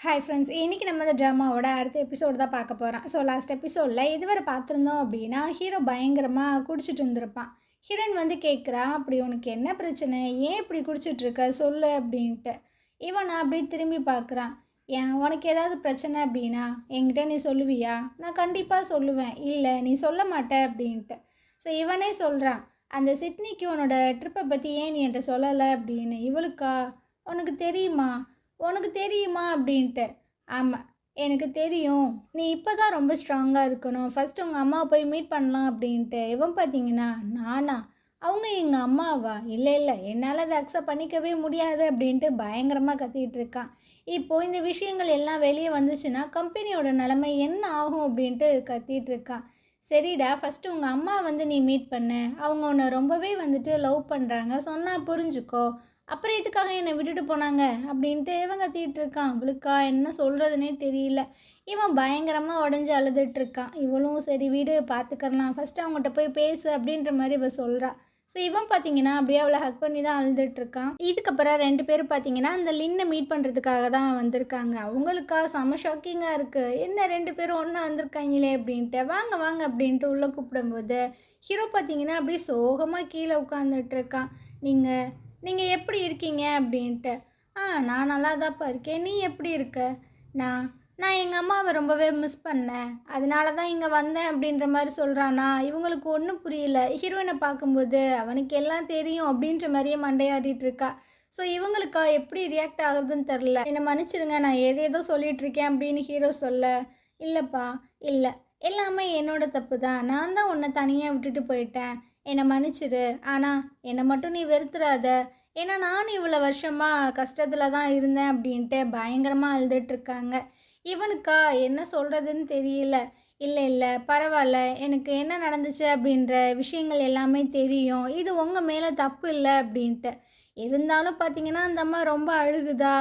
Hi friends, இன்றைக்கி நம்ம இந்த ட்ராமாவோட அடுத்த எபிசோடு தான் பார்க்க போகிறோம். ஸோ லாஸ்ட் எபிசோடில் இதுவரை பார்த்துருந்தோம் அப்படின்னா ஹீரோ பயங்கரமாக குடிச்சிட்டு இருந்திருப்பான். ஹீரோயின் வந்து கேட்குறா, அப்படி உனக்கு என்ன பிரச்சனை, ஏன் இப்படி குடிச்சிட்ருக்க சொல்லு அப்படின்ட்டு. இவன் நான் அப்படி திரும்பி பார்க்குறான். ஏன் உனக்கு ஏதாவது பிரச்சனை அப்படின்னா என்கிட்ட நீ சொல்லுவியா? நான் கண்டிப்பாக சொல்லுவேன். இல்லை நீ சொல்ல மாட்ட அப்படின்ட்டு. ஸோ இவனே சொல்கிறான், அந்த சிட்னிக்கு உன்னோட ட்ரிப்பை பற்றி ஏன் நீ என்கிட்ட சொல்லலை அப்படின்னு. இவளுக்கா உனக்கு தெரியுமா உனக்கு தெரியுமா அப்படின்ட்டு. ஆமாம் எனக்கு தெரியும், நீ இப்போ தான் ரொம்ப ஸ்ட்ராங்காக இருக்கணும், ஃபஸ்ட்டு உங்கள் அம்மாவை போய் மீட் பண்ணலாம் அப்படின்ட்டு. இவன் பார்த்தீங்கன்னா நானா, அவங்க எங்கள் அம்மாவா, இல்லை இல்லை என்னால் அதை அக்செப்ட் பண்ணிக்கவே முடியாது அப்படின்ட்டு பயங்கரமாக கத்திகிட்டு இருக்கான். இப்போது இந்த விஷயங்கள் எல்லாம் வெளியே வந்துச்சுன்னா கம்பெனியோட நிலைமை என்ன ஆகும் அப்படின்ட்டு கத்திகிட்டு இருக்கான். சரிடா, ஃபஸ்ட்டு உங்கள் அம்மா வந்து நீ மீட் பண்ண, அவங்க உன்னை ரொம்பவே வந்துட்டு லவ் பண்ணுறாங்க, சொன்னால் புரிஞ்சுக்கோ, அப்புறம் இதுக்காக என்னை விட்டுட்டு போனாங்க அப்படின்ட்டு இவன் கத்திட்டு இருக்கான். அவளுக்கா என்ன சொல்கிறதுனே தெரியல. இவன் பயங்கரமாக உடஞ்சி அழுதுட்டுருக்கான். இவளும் சரி வீடு பார்த்துக்கலாம், ஃபஸ்ட்டு அவங்ககிட்ட போய் பேசு அப்படின்ற மாதிரி இவள் சொல்கிறா. ஸோ இவன் பார்த்தீங்கன்னா அப்படியே அவளை ஹக் பண்ணி தான் அழுதுட்டுருக்கான். இதுக்கப்புறம் 2 பேரும் பார்த்தீங்கன்னா அந்த லின்னை மீட் பண்ணுறதுக்காக தான் வந்திருக்காங்க. அவங்களுக்கா செம ஷாக்கிங்காக இருக்குது, என்ன 2 பேரும் ஒன்றா வந்திருக்காங்களே அப்படின்ட்டு. வாங்க வாங்க அப்படின்ட்டு உள்ளே கூப்பிடும்போது ஹீரோ பார்த்தீங்கன்னா அப்படியே சோகமாக கீழே உட்காந்துட்ருக்கான். நீங்கள் எப்படி இருக்கீங்க அப்படின்ட்டு. நான் நல்லா தான்ப்பா இருக்கேன், நீ எப்படி இருக்க? நான் நான் எங்கள் அம்மாவை ரொம்பவே மிஸ் பண்ணேன், அதனால தான் இங்கே வந்தேன் அப்படின்ற மாதிரி சொல்கிறானா. இவங்களுக்கு ஒன்றும் புரியல. ஹீரோயினை பார்க்கும்போது அவனுக்கு எல்லாம் தெரியும் அப்படின்ற மாதிரியே மண்டையாடிட்டு இருக்கா. ஸோ இவங்களுக்கா எப்படி ரியாக்ட் ஆகுதுன்னு தெரில. என்னை மன்னிச்சிடுங்க, நான் ஏதேதோ சொல்லிகிட்ருக்கேன் அப்படின்னு ஹீரோ சொல்ல, இல்லைப்பா இல்லை, எல்லாமே என்னோட தப்பு தான், நான் தான் உன்னை தனியாக விட்டுட்டு போயிட்டேன், என்னை மன்னிச்சிடு, ஆனால் என்னை மட்டும் நீ வெறுத்துறாத, ஏன்னா நான் இவ்வளோ வருஷமாக கஷ்டத்தில் தான் இருந்தேன் அப்படின்ட்டு பயங்கரமாக அழுதுட்ருக்காங்க. இவனுக்கா என்ன சொல்கிறதுன்னு தெரியல. இல்லை இல்லை பரவாயில்ல, எனக்கு என்ன நடந்துச்சு அப்படின்ற விஷயங்கள் எல்லாமே தெரியும், இது உங்கள் மேலே தப்பு இல்லை அப்படின்ட்டு. இருந்தாலும் பார்த்தீங்கன்னா அந்த அம்மா ரொம்ப அழுகுதா.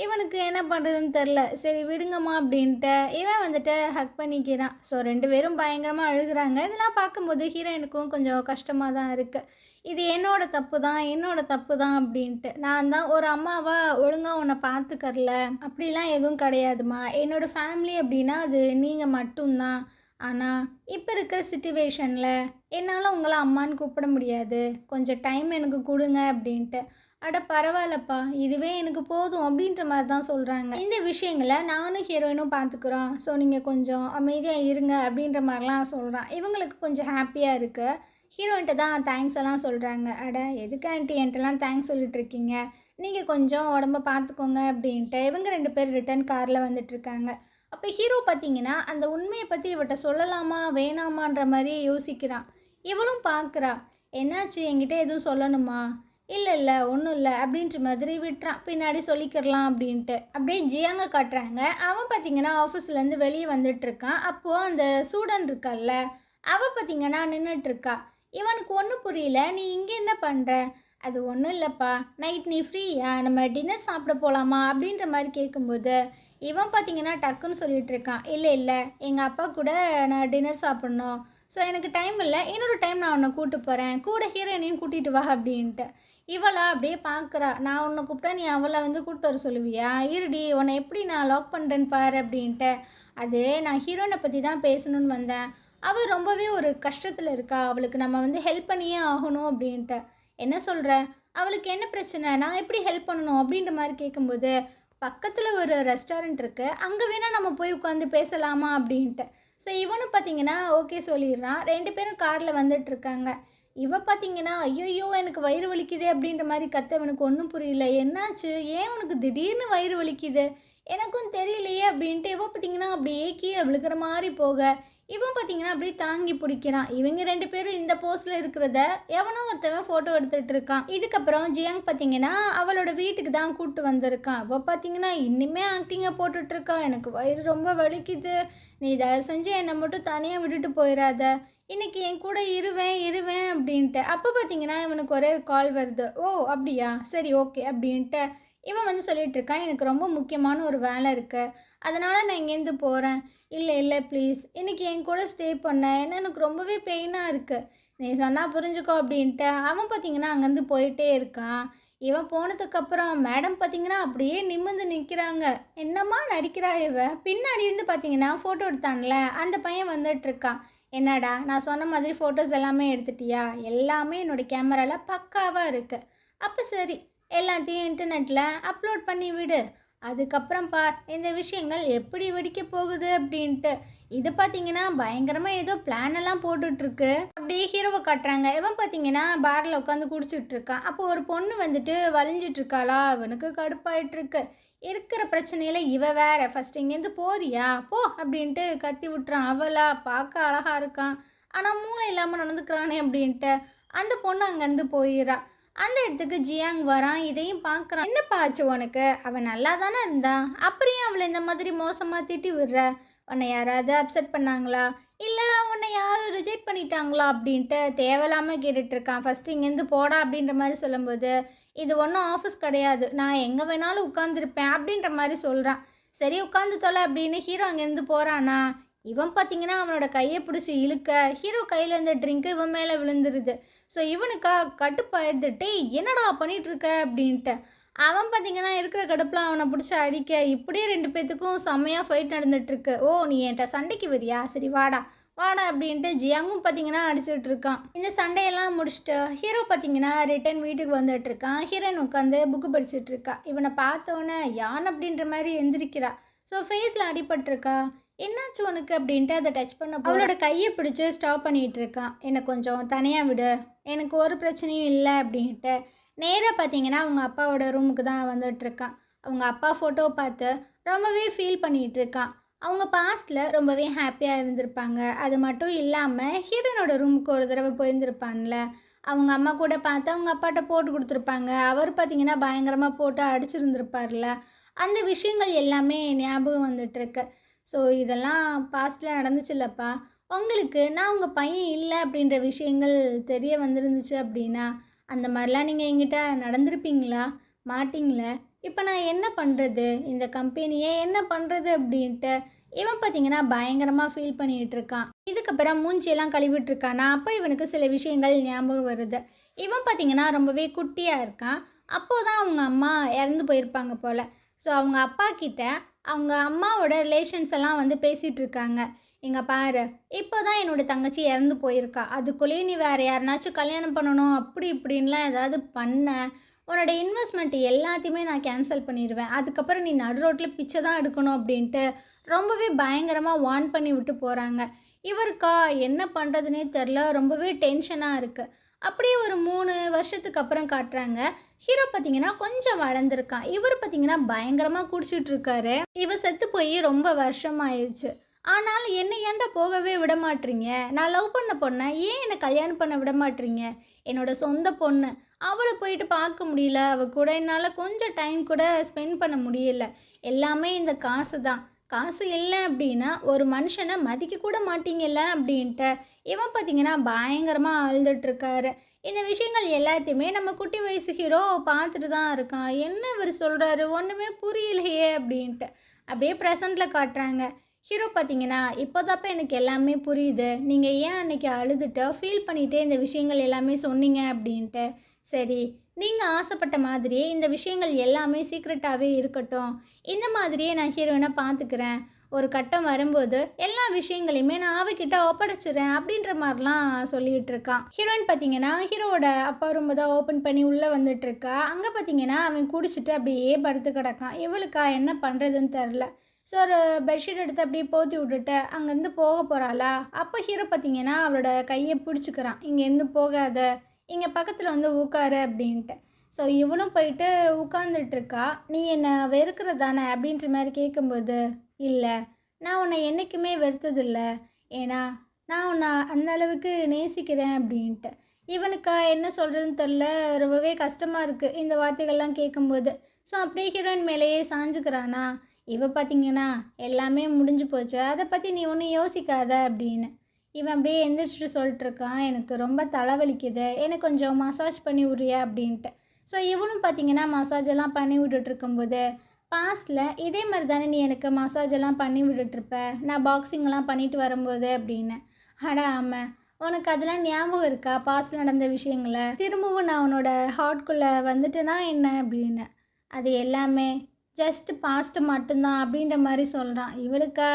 இவனுக்கு என்ன பண்ணுறதுன்னு தெரில. சரி விடுங்கம்மா அப்படின்ட்டு இவன் வந்துட்டு ஹக் பண்ணிக்கிறான். ஸோ 2 பேரும் பயங்கரமாக அழுகுறாங்க. இதெல்லாம் பார்க்கும்போது ஹீரோயினுக்கும் கொஞ்சம் கஷ்டமாக தான் இருக்குது. இது என்னோட தப்பு தான் அப்படின்ட்டு. நான் தான் ஒரு அம்மாவாக ஒழுங்காக உன்னை பார்த்துக்கறல, அப்படிலாம் எதுவும் கிடையாதுமா, என்னோடய ஃபேமிலி அப்படின்னா அது நீங்கள் மட்டும்தான். ஆனால் இப்போ இருக்கிற சிச்சுவேஷனில் என்னால் உங்களை அம்மான்னு கூப்பிட முடியாது, கொஞ்சம் டைம் எனக்கு கொடுங்க அப்படின்ட்டு. அட பரவாயில்லப்பா, இதுவே எனக்கு போதும் அப்படின்ற மாதிரி தான் சொல்கிறாங்க. இந்த விஷயங்களை நானும் ஹீரோயினும் பார்த்துக்குறோம், ஸோ நீங்கள் கொஞ்சம் அமைதியாக இருங்க அப்படின்ற மாதிரிலாம் சொல்கிறான். இவங்களுக்கு கொஞ்சம் ஹாப்பியாக இருக்குது. ஹீரோயின்ட்ட தான் தேங்க்ஸ் எல்லாம் சொல்கிறாங்க. அட எதுக்கு ஆண்டி என்கிட்டலாம் தேங்க்ஸ் சொல்லிட்டுருக்கீங்க, நீங்கள் கொஞ்சம் உடம்ப பார்த்துக்கோங்க அப்படின்ட்டு. இவங்க 2 பேர் ரிட்டன் காரில் வந்துட்டுருக்காங்க. அப்போ ஹீரோ பார்த்தீங்கன்னா அந்த உண்மையை பற்றி இவட்ட சொல்லலாமா வேணாமான்ற மாதிரி யோசிக்கிறான். இவளும் பார்க்குறா, என்னாச்சு என்கிட்ட எதுவும் சொல்லணுமா? இல்லை இல்லை ஒன்றும் இல்லை அப்படின்ற மாதிரி விட்டுறான், பின்னாடி சொல்லிக்கிறலாம் அப்படின்ட்டு. அப்படியே ஜியாங்க காட்டுறாங்க. அவன் பார்த்தீங்கன்னா ஆஃபீஸ்லேருந்து வெளியே வந்துட்டுருக்கான். அப்போது அந்த ஸ்டூடெண்ட் இருக்கால்ல, அவள் பார்த்தீங்கன்னா நின்றுட்டுருக்கா. இவனுக்கு ஒன்றும் புரியல. நீ இங்கே என்ன பண்ணுற? அது ஒன்றும் இல்லைப்பா, நைட் நீ ஃப்ரீயா, நம்ம டின்னர் சாப்பிட போகலாமா அப்படின்ற மாதிரி கேட்கும்போது இவன் பார்த்தீங்கன்னா டக்குன்னு சொல்லிகிட்டு இருக்கான், இல்லை இல்லை எங்கள் அப்பா கூட நான் டின்னர் சாப்பிட்ணும், ஸோ எனக்கு டைம் இல்லை, இன்னொரு டைம் நான் உன்னை கூப்பிட்டு போகிறேன், கூட ஹீரோயினையும் கூட்டிகிட்டு வா அப்படின்ட்டு. இவளா அப்படியே பார்க்குறா, நான் உன்னை கூப்பிட்டா நீ அவளை வந்து கூப்பிட்டு வர சொல்லுவியா, இருடி உன்னை எப்படி நான் லாக் பண்ணுறேன்னு பாரு அப்படின்ட்டு. அது நான் ஹீரோயினை பற்றி தான் பேசணுன்னு வந்தேன், அவள் ரொம்பவே ஒரு கஷ்டத்தில் இருக்கா, அவளுக்கு நம்ம வந்து ஹெல்ப் பண்ணியே ஆகணும் அப்படின்ட்டு. என்ன சொல்கிற, அவளுக்கு என்ன பிரச்சனை, நான் எப்படி ஹெல்ப் பண்ணணும் அப்படின்ற மாதிரி கேட்கும்போது, பக்கத்தில் ஒரு ரெஸ்டாரண்ட் இருக்குது, அங்கே வேணால் நம்ம போய் உட்காந்து பேசலாமா அப்படின்ட்டு. ஸோ இவனும் பார்த்தீங்கன்னா ஓகே சொல்லிடுறான். 2 பேரும் காரில் வந்துட்டுருக்காங்க. இவ பார்த்தீங்கன்னா ஐயோ எனக்கு வயிறு வலிக்குது அப்படின்ற மாதிரி கத்த. இவனுக்கு ஒன்றும் புரியல, என்னாச்சு, ஏன் உனக்கு திடீர்னு வயிறு வலிக்குது, எனக்கும் தெரியலையே அப்படின்ட்டு. இவ பார்த்தீங்கன்னா அப்படியே கீழே விழுக்கிற மாதிரி போக இவன் பார்த்தீங்கன்னா அப்படியே தாங்கி பிடிக்கிறான். இவங்க 2 பேரும் இந்த போஸ்டில் இருக்கிறத எவனோ ஒருத்தவன் ஃபோட்டோ எடுத்துகிட்டு இருக்கான். இதுக்கப்புறம் ஜியாங் பார்த்தீங்கன்னா அவளோட வீட்டுக்கு தான் கூப்பிட்டு வந்திருக்கான். அவள் பார்த்தீங்கன்னா இன்னுமே ஆக்டிங்கை போட்டுட்ருக்கா, எனக்கு வயிறு ரொம்ப வலிக்குது, நீ தயவு செஞ்சு என்னை மட்டும் தனியாக விட்டுட்டு போயிடாத, இன்றைக்கி என் கூட இருவேன் அப்படின்ட்டு. அப்போ பார்த்தீங்கன்னா இவனுக்கு ஒரே கால் வருது. ஓ அப்படியா, சரி ஓகே அப்படின்ட்டு இவன் வந்து சொல்லிகிட்ருக்கான், எனக்கு ரொம்ப முக்கியமான ஒரு வேலை இருக்குது, அதனால் நான் இங்கேருந்து போகிறேன். இல்லை இல்லை ப்ளீஸ் இன்றைக்கி என் கூட ஸ்டே பண்ண, ஏன்னா எனக்கு ரொம்பவே பெயினாக இருக்குது, நீ சொன்னால் புரிஞ்சுக்கோ அப்படின்ட்டு. அவன் பார்த்தீங்கன்னா அங்கேருந்து போயிட்டே இருக்கான். இவன் போனதுக்கப்புறம் மேடம் பார்த்தீங்கன்னா அப்படியே நிமிர்ந்து நிற்கிறாங்க. என்னம்மா நடிக்கிறா இவ? பின்னாடி இருந்து பார்த்தீங்கன்னா ஃபோட்டோ எடுத்தான்ல அந்த பையன் வந்துட்டுருக்கான். என்னடா நான் சொன்ன மாதிரி ஃபோட்டோஸ் எல்லாமே எடுத்துட்டியா? எல்லாமே என்னோடய கேமராவில் பக்காவாக இருக்குது. அப்போ சரி, எல்லாத்தையும் இன்டர்நெட்டில் அப்லோட் பண்ணி விடு. அதுக்கப்புறம் பார் இந்த விஷயங்கள் எப்படி வெடிக்க போகுது அப்படின்ட்டு. இது பார்த்தீங்கன்னா பயங்கரமாக ஏதோ பிளான் எல்லாம் போட்டுட்ருக்கு. அப்படியே ஹீரோவை காட்டுறாங்க. இவன் பார்த்தீங்கன்னா பாரில் உட்காந்து குடிச்சிட்டு இருக்கான். அப்போ ஒரு பொண்ணு வந்துட்டு வலிஞ்சிட்டு இருக்காளா, அவனுக்கு கடுப்பாயிட்டுருக்கு. இருக்கிற பிரச்சனையில் இவ வேற ஃபஸ்ட் இங்கேருந்து போறியா போ அப்படின்ட்டு கத்தி விட்டுறான். அவளா பார்க்க அழகாக இருக்கான், ஆனால் மூளை இல்லாமல் நடந்துக்கிறானே அப்படின்ட்டு அந்த பொண்ணு அங்கேருந்து போயிடறா. அந்த இடத்துக்கு ஜியாங் வரான். இதையும் பார்க்குறான். என்னப்பா ஆச்சு உனக்கு? அவன் நல்லா தானே இருந்தான், அப்படியே அவளை இந்த மாதிரி மோசமாக திட்டி விடுற? உன்னை யாராவது அப்செட் பண்ணாங்களா, இல்லை உன்னை யாரும் ரிஜெக்ட் பண்ணிட்டாங்களா அப்படின்ட்டு தேவையில்லாமல் கேட்டுட்ருக்கான். ஃபஸ்ட்டு இங்கேருந்து போடா அப்படின்ற மாதிரி சொல்லும்போது, இது ஒன்றும் ஆஃபீஸ் கிடையாது, நான் எங்கே வேணாலும் உட்காந்துருப்பேன் அப்படின்ற மாதிரி சொல்கிறான். சரி உட்காந்து தொலை அப்படின்னு ஹீரோ அங்கேருந்து போகிறானா. இவன் பார்த்தீங்கன்னா அவனோட கையை பிடிச்சி இழுக்க ஹீரோ கையில் இருந்த ட்ரிங்க்கு இவன் மேலே விழுந்துருது. ஸோ இவனுக்கா கடுப்பாயிடுது. டேய் என்னடா பண்ணிகிட்ருக்க அப்படின்ட்டு. அவன் பார்த்தீங்கன்னா இருக்கிற கடுப்பில் அவனை பிடிச்சி அடிக்க இப்படியே 2 பேர்த்துக்கும் செம்மையாக ஃபைட் நடந்துகிட்ருக்கு. ஓ நீ என்கிட்ட சண்டைக்கு வரியா, சரி வாடா வாடா அப்படின்ட்டு ஜியாங்கும் பார்த்தீங்கன்னா அடிச்சுட்டு இருக்கான். இந்த சண்டையெல்லாம் முடிச்சுட்டு ஹீரோ பார்த்தீங்கன்னா ரிட்டன் வீட்டுக்கு வந்துட்டுருக்கான். ஹீரோயின் உட்காந்து புக்கு படிச்சுட்டு இருக்கா. இவனை பார்த்தோன்னே யான் அப்படின்ற மாதிரி எந்திரிக்கிறா. ஸோ ஃபேஸில் அடிபட்டிருக்கா. என்னாச்சு உனக்கு அப்படின்ட்டு அதை டச் பண்ண அவளோட கையை பிடிச்சி ஸ்டாப் பண்ணிகிட்டு இருக்கான். என்னை கொஞ்சம் தனியாக விடு, எனக்கு ஒரு பிரச்சனையும் இல்லை அப்படின்ட்டு நேராக பார்த்தீங்கன்னா அவங்க அப்பாவோட ரூமுக்கு தான் வந்துட்டுருக்கான். அவங்க அப்பா ஃபோட்டோ பார்த்து ரொம்பவே ஃபீல் பண்ணிகிட்டு இருக்கான். அவங்க பாஸ்டில் ரொம்பவே ஹாப்பியாக இருந்திருப்பாங்க. அது மட்டும் இல்லாமல் ஹீரோனோட ரூமுக்கு ஒரு தடவை போயிருந்திருப்பான்ல, அவங்க அம்மா கூட பார்த்து அவங்க அப்பாட்ட போட்டு கொடுத்துருப்பாங்க. அவர் பார்த்திங்கன்னா பயங்கரமாக போட்டு அடிச்சிருந்துருப்பார்ல, அந்த விஷயங்கள் எல்லாமே ஞாபகம் வந்துட்டுருக்கு. ஸோ இதெல்லாம் பாஸ்டில் நடந்துச்சுல்லப்பா, உங்களுக்கு நான் உங்கள் பையன் இல்லை அப்படின்ற விஷயங்கள் தெரிய வந்துருந்துச்சு அப்படின்னா அந்த மாதிரிலாம் நீங்கள் எங்கிட்ட நடந்திருப்பீங்களா, மாட்டிங்களே. இப்போ நான் என்ன பண்ணுறது, இந்த கம்பெனியே என்ன பண்ணுறது அப்படின்ட்டு இவன் பார்த்தீங்கன்னா பயங்கரமாக ஃபீல் பண்ணிகிட்டு இருக்கான். இதுக்கப்புறம் மூஞ்சியெல்லாம் கழுவிட்டுருக்கானா. அப்போ இவனுக்கு சில விஷயங்கள் ஞாபகம் வருது. இவன் பார்த்தீங்கன்னா ரொம்பவே குட்டியாக இருக்கான். அப்போது தான் அவங்க அம்மா இறந்து போயிருப்பாங்க போல். ஸோ அவங்க அப்பா கிட்ட அவங்க அம்மாவோட ரிலேஷன்ஸ் எல்லாம் வந்து பேசிகிட்டு இருக்காங்க. இங்கே பாரு, இப்போ தான் என்னோடய தங்கச்சி இறந்து போயிருக்கா, அதுக்குள்ளேயே நீ வேறு யாருனாச்சும் கல்யாணம் பண்ணணும் அப்படி இப்படின்லாம் ஏதாவது பண்ண, உன்னோட இன்வெஸ்ட்மெண்ட் எல்லாத்தையுமே நான் கேன்சல் பண்ணிடுவேன், அதுக்கப்புறம் நீ நடு ரோட்டில் பிச்சை தான் எடுக்கணும் அப்படின்ட்டு ரொம்பவே பயங்கரமாக வார்ன் பண்ணி விட்டு போகிறாங்க. இவருக்கா என்ன பண்ணுறதுனே தெரில, ரொம்பவே டென்ஷனாக இருக்குது. அப்படியே ஒரு 3 வருஷத்துக்கு அப்புறம் காட்டுறாங்க. ஹீரோ பார்த்தீங்கன்னா கொஞ்சம் வளர்ந்துருக்கான். இவர் பார்த்தீங்கன்னா பயங்கரமாக குடிச்சிட்டு இருக்காரு. இவர் செத்து போய் ரொம்ப வருஷம் ஆயிடுச்சு. ஆனாலும் என்னை ஏன்டா போகவே விட மாட்டீங்க, நான் லவ் பண்ண பொண்ணை ஏன் என்னை கல்யாணம் பண்ண விட மாட்டீங்க, என்னோட சொந்த பொண்ணு, அவளை போயிட்டு பார்க்க முடியல, அவள் கூட என்னால் கொஞ்சம் டைம் கூட ஸ்பெண்ட் பண்ண முடியல, எல்லாமே இந்த காசு தான், காசு இல்லை அப்படின்னா ஒரு மனுஷனை மதிக்க கூட மாட்டீங்கல்ல அப்படின்ட்டு இவன் பார்த்தீங்கன்னா பயங்கரமாக அழுதுட்ருக்காரு. இந்த விஷயங்கள் எல்லாத்தையுமே நம்ம குட்டி வயசு ஹீரோ பார்த்துட்டு தான் இருக்கான். என்ன இவர் சொல்கிறாரு ஒன்றுமே புரியலையே அப்படின்ட்டு அப்படியே ப்ரெசண்டில் காட்டுறாங்க. ஹீரோ பார்த்தீங்கன்னா இப்போதாப்போ எனக்கு எல்லாமே புரியுது, நீங்கள் ஏன் அன்றைக்கி அழுதுட்டு ஃபீல் பண்ணிகிட்டே இந்த விஷயங்கள் எல்லாமே சொன்னீங்க அப்படின்ட்டு. சரி, நீங்கள் ஆசைப்பட்ட மாதிரியே இந்த விஷயங்கள் எல்லாமே சீக்ரெட்டாகவே இருக்கட்டும், இந்த மாதிரியே நான் ஹீரோயினை பார்த்துக்கிறேன், ஒரு கட்டம் வரும்போது எல்லா விஷயங்களையுமே நான் அவகிட்ட ஒப்படைச்சிடுறேன் அப்படின்ற மாதிரிலாம் சொல்லிகிட்டு இருக்கான். ஹீரோயின் பார்த்தீங்கன்னா ஹீரோவோட அப்பா ரொம்ப தான் ஓப்பன் பண்ணி உள்ளே வந்துட்டுருக்கா. அங்கே பார்த்தீங்கன்னா அவன் குடிச்சிட்டு அப்படியே படுத்து கிடக்கான். இவளுக்கா என்ன பண்ணுறதுன்னு தெரில. ஸோ ஒரு பெட்ஷீட் எடுத்து அப்படியே போற்றி விட்டுட்டு அங்கேருந்து போக போகிறாளா. அப்போ ஹீரோ பார்த்தீங்கன்னா அவளோட கையை பிடிச்சிக்கிறான். இங்கேருந்து போகாத, இங்கே பக்கத்தில் வந்து உட்காரு அப்படின்ட்டு. ஸோ இவளும் போயிட்டு உட்காந்துட்ருக்கா. நீ என்னை வெறுக்கிறதானே அப்படின்ற மாதிரி கேட்கும்போது, இல்லை நான் உன்னை என்றைக்குமே வெறுத்ததில்ல, ஏன்னா நான் உன்னை அந்த அளவுக்கு நேசிக்கிறேன் அப்படின்ட்டு. இவனுக்கா என்ன சொல்கிறதுன்னு தெரில, ரொம்பவே கஷ்டமாக இருக்குது இந்த வார்த்தைகள்லாம் கேட்கும்போது. ஸோ அப்படியே ஹீரோயின் மேலேயே சாஞ்சுக்கிறானா. இவ பார்த்தீங்கன்னா எல்லாமே முடிஞ்சு போச்சு, அதை பற்றி நீ ஒன்றும் யோசிக்காத அப்படின்னு. இவன் அப்படியே எந்திரிச்சிட்டு சொல்லிட்டுருக்கான், எனக்கு ரொம்ப தலைவலிக்குது, எனக்கு கொஞ்சம் மசாஜ் பண்ணி விட்றியா அப்படின்ட்டு. ஸோ இவனும் பார்த்தீங்கன்னா மசாஜ் எல்லாம் பண்ணி விட்டுட்ருக்கும்போது, பாஸ்டில் இதே மாதிரி தானே நீ எனக்கு மசாஜ் எல்லாம் பண்ணி விட்டுட்ருப்ப நான் பாக்ஸிங்கெல்லாம் பண்ணிட்டு வரும்போது அப்படின்னு. அடா ஆமாம், உனக்கு அதெல்லாம் ஞாபகம் இருக்கா பாஸ்ட் நடந்த விஷயங்களை திரும்பவும் நான் உன்னோட ஹார்ட்குள்ளே வந்துட்டேன்னா என்ன அப்படின்னு. அது எல்லாமே ஜஸ்ட் பாஸ்ட்டு மட்டும்தான் அப்படின்ற மாதிரி சொல்கிறான். இவளுக்கா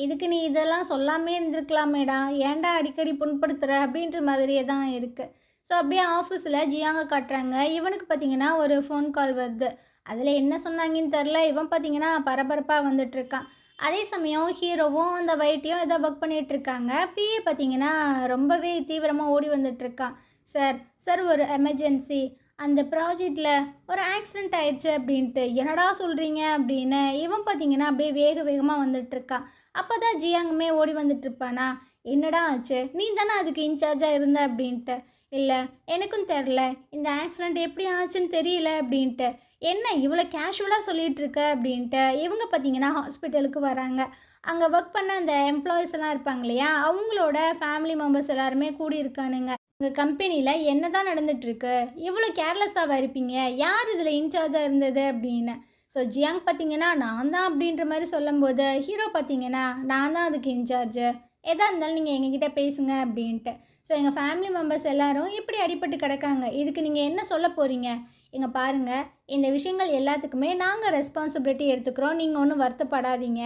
இதுக்கு நீ இதெல்லாம் சொல்லாமே இருந்திருக்கலாமேடா, ஏன்டா அடிக்கடி புண்படுத்துகிற அப்படின்ற மாதிரியே தான் இருக்குது. ஸோ அப்படியே ஆஃபீஸில் ஜியாங்க காட்டுறாங்க. இவனுக்கு பார்த்தீங்கன்னா ஒரு ஃபோன் கால் வருது. அதில் என்ன சொன்னாங்கன்னு தெரில. இவன் பார்த்தீங்கன்னா பரபரப்பாக வந்துட்டுருக்கான். அதே சமயம் ஹீரோவும் அந்த வைட்டியும் ஏதோ ஒர்க் பண்ணிகிட்ருக்காங்க. பிஏ பார்த்தீங்கன்னா ரொம்பவே தீவிரமாக ஓடி வந்துட்டுருக்கான். சார் சார் ஒரு எமர்ஜென்சி, அந்த ப்ராஜெக்டில் ஒரு ஆக்சிடெண்ட் ஆயிடுச்சு அப்படின்ட்டு. என்னடா சொல்கிறீங்க அப்படின்னு இவன் பார்த்தீங்கன்னா அப்படியே வேகமாக வந்துட்டுருக்கான். அப்போ தான் ஜியாங்குமே ஓடி வந்துட்டுருப்பானா, என்னடா ஆச்சு, நீ தானே அதுக்கு இன்சார்ஜாக இருந்த அப்படின்ட்டு. இல்லை எனக்கும் தெரில, இந்த ஆக்சிடெண்ட் எப்படி ஆச்சுன்னு தெரியல அப்படின்ட்டு. என்ன இவ்வளோ கேஷுவலாக சொல்லிகிட்டு இருக்க அப்படின்ட்டு இவங்க பார்த்தீங்கன்னா ஹாஸ்பிட்டலுக்கு வராங்க. அங்கே ஒர்க் பண்ண அந்த எம்ப்ளாயீஸ் எல்லாம் இருப்பாங்க இல்லையா, அவங்களோட ஃபேமிலி மெம்பர்ஸ் எல்லாருமே கூடியிருக்கானுங்க. உங்கள் கம்பெனியில் என்ன தான் நடந்துகிட்ருக்கு, இவ்வளோ கேர்லெஸ்ஸாக இருப்பீங்க, யார் இதில் இன்சார்ஜாக இருந்தது அப்படின்னு. ஸோ ஜியாங் பார்த்தீங்கன்னா நான் தான் அப்படின்ற மாதிரி சொல்லும்போது ஹீரோ பார்த்தீங்கன்னா நான் தான் அதுக்கு இன்சார்ஜு, எதாக இருந்தாலும் நீங்கள் எங்ககிட்ட பேசுங்க அப்படின்ட்டு. ஸோ எங்கள் ஃபேமிலி மெம்பர்ஸ் எல்லோரும் இப்படி அடிபட்டு கிடக்காங்க, இதுக்கு நீங்கள் என்ன சொல்ல போகிறீங்க? இங்கே பாருங்கள், இந்த விஷயங்கள் எல்லாத்துக்குமே நாங்கள் ரெஸ்பான்சிபிலிட்டி எடுத்துக்கிறோம், நீங்கள் ஒன்றும் வருத்தப்படாதீங்க.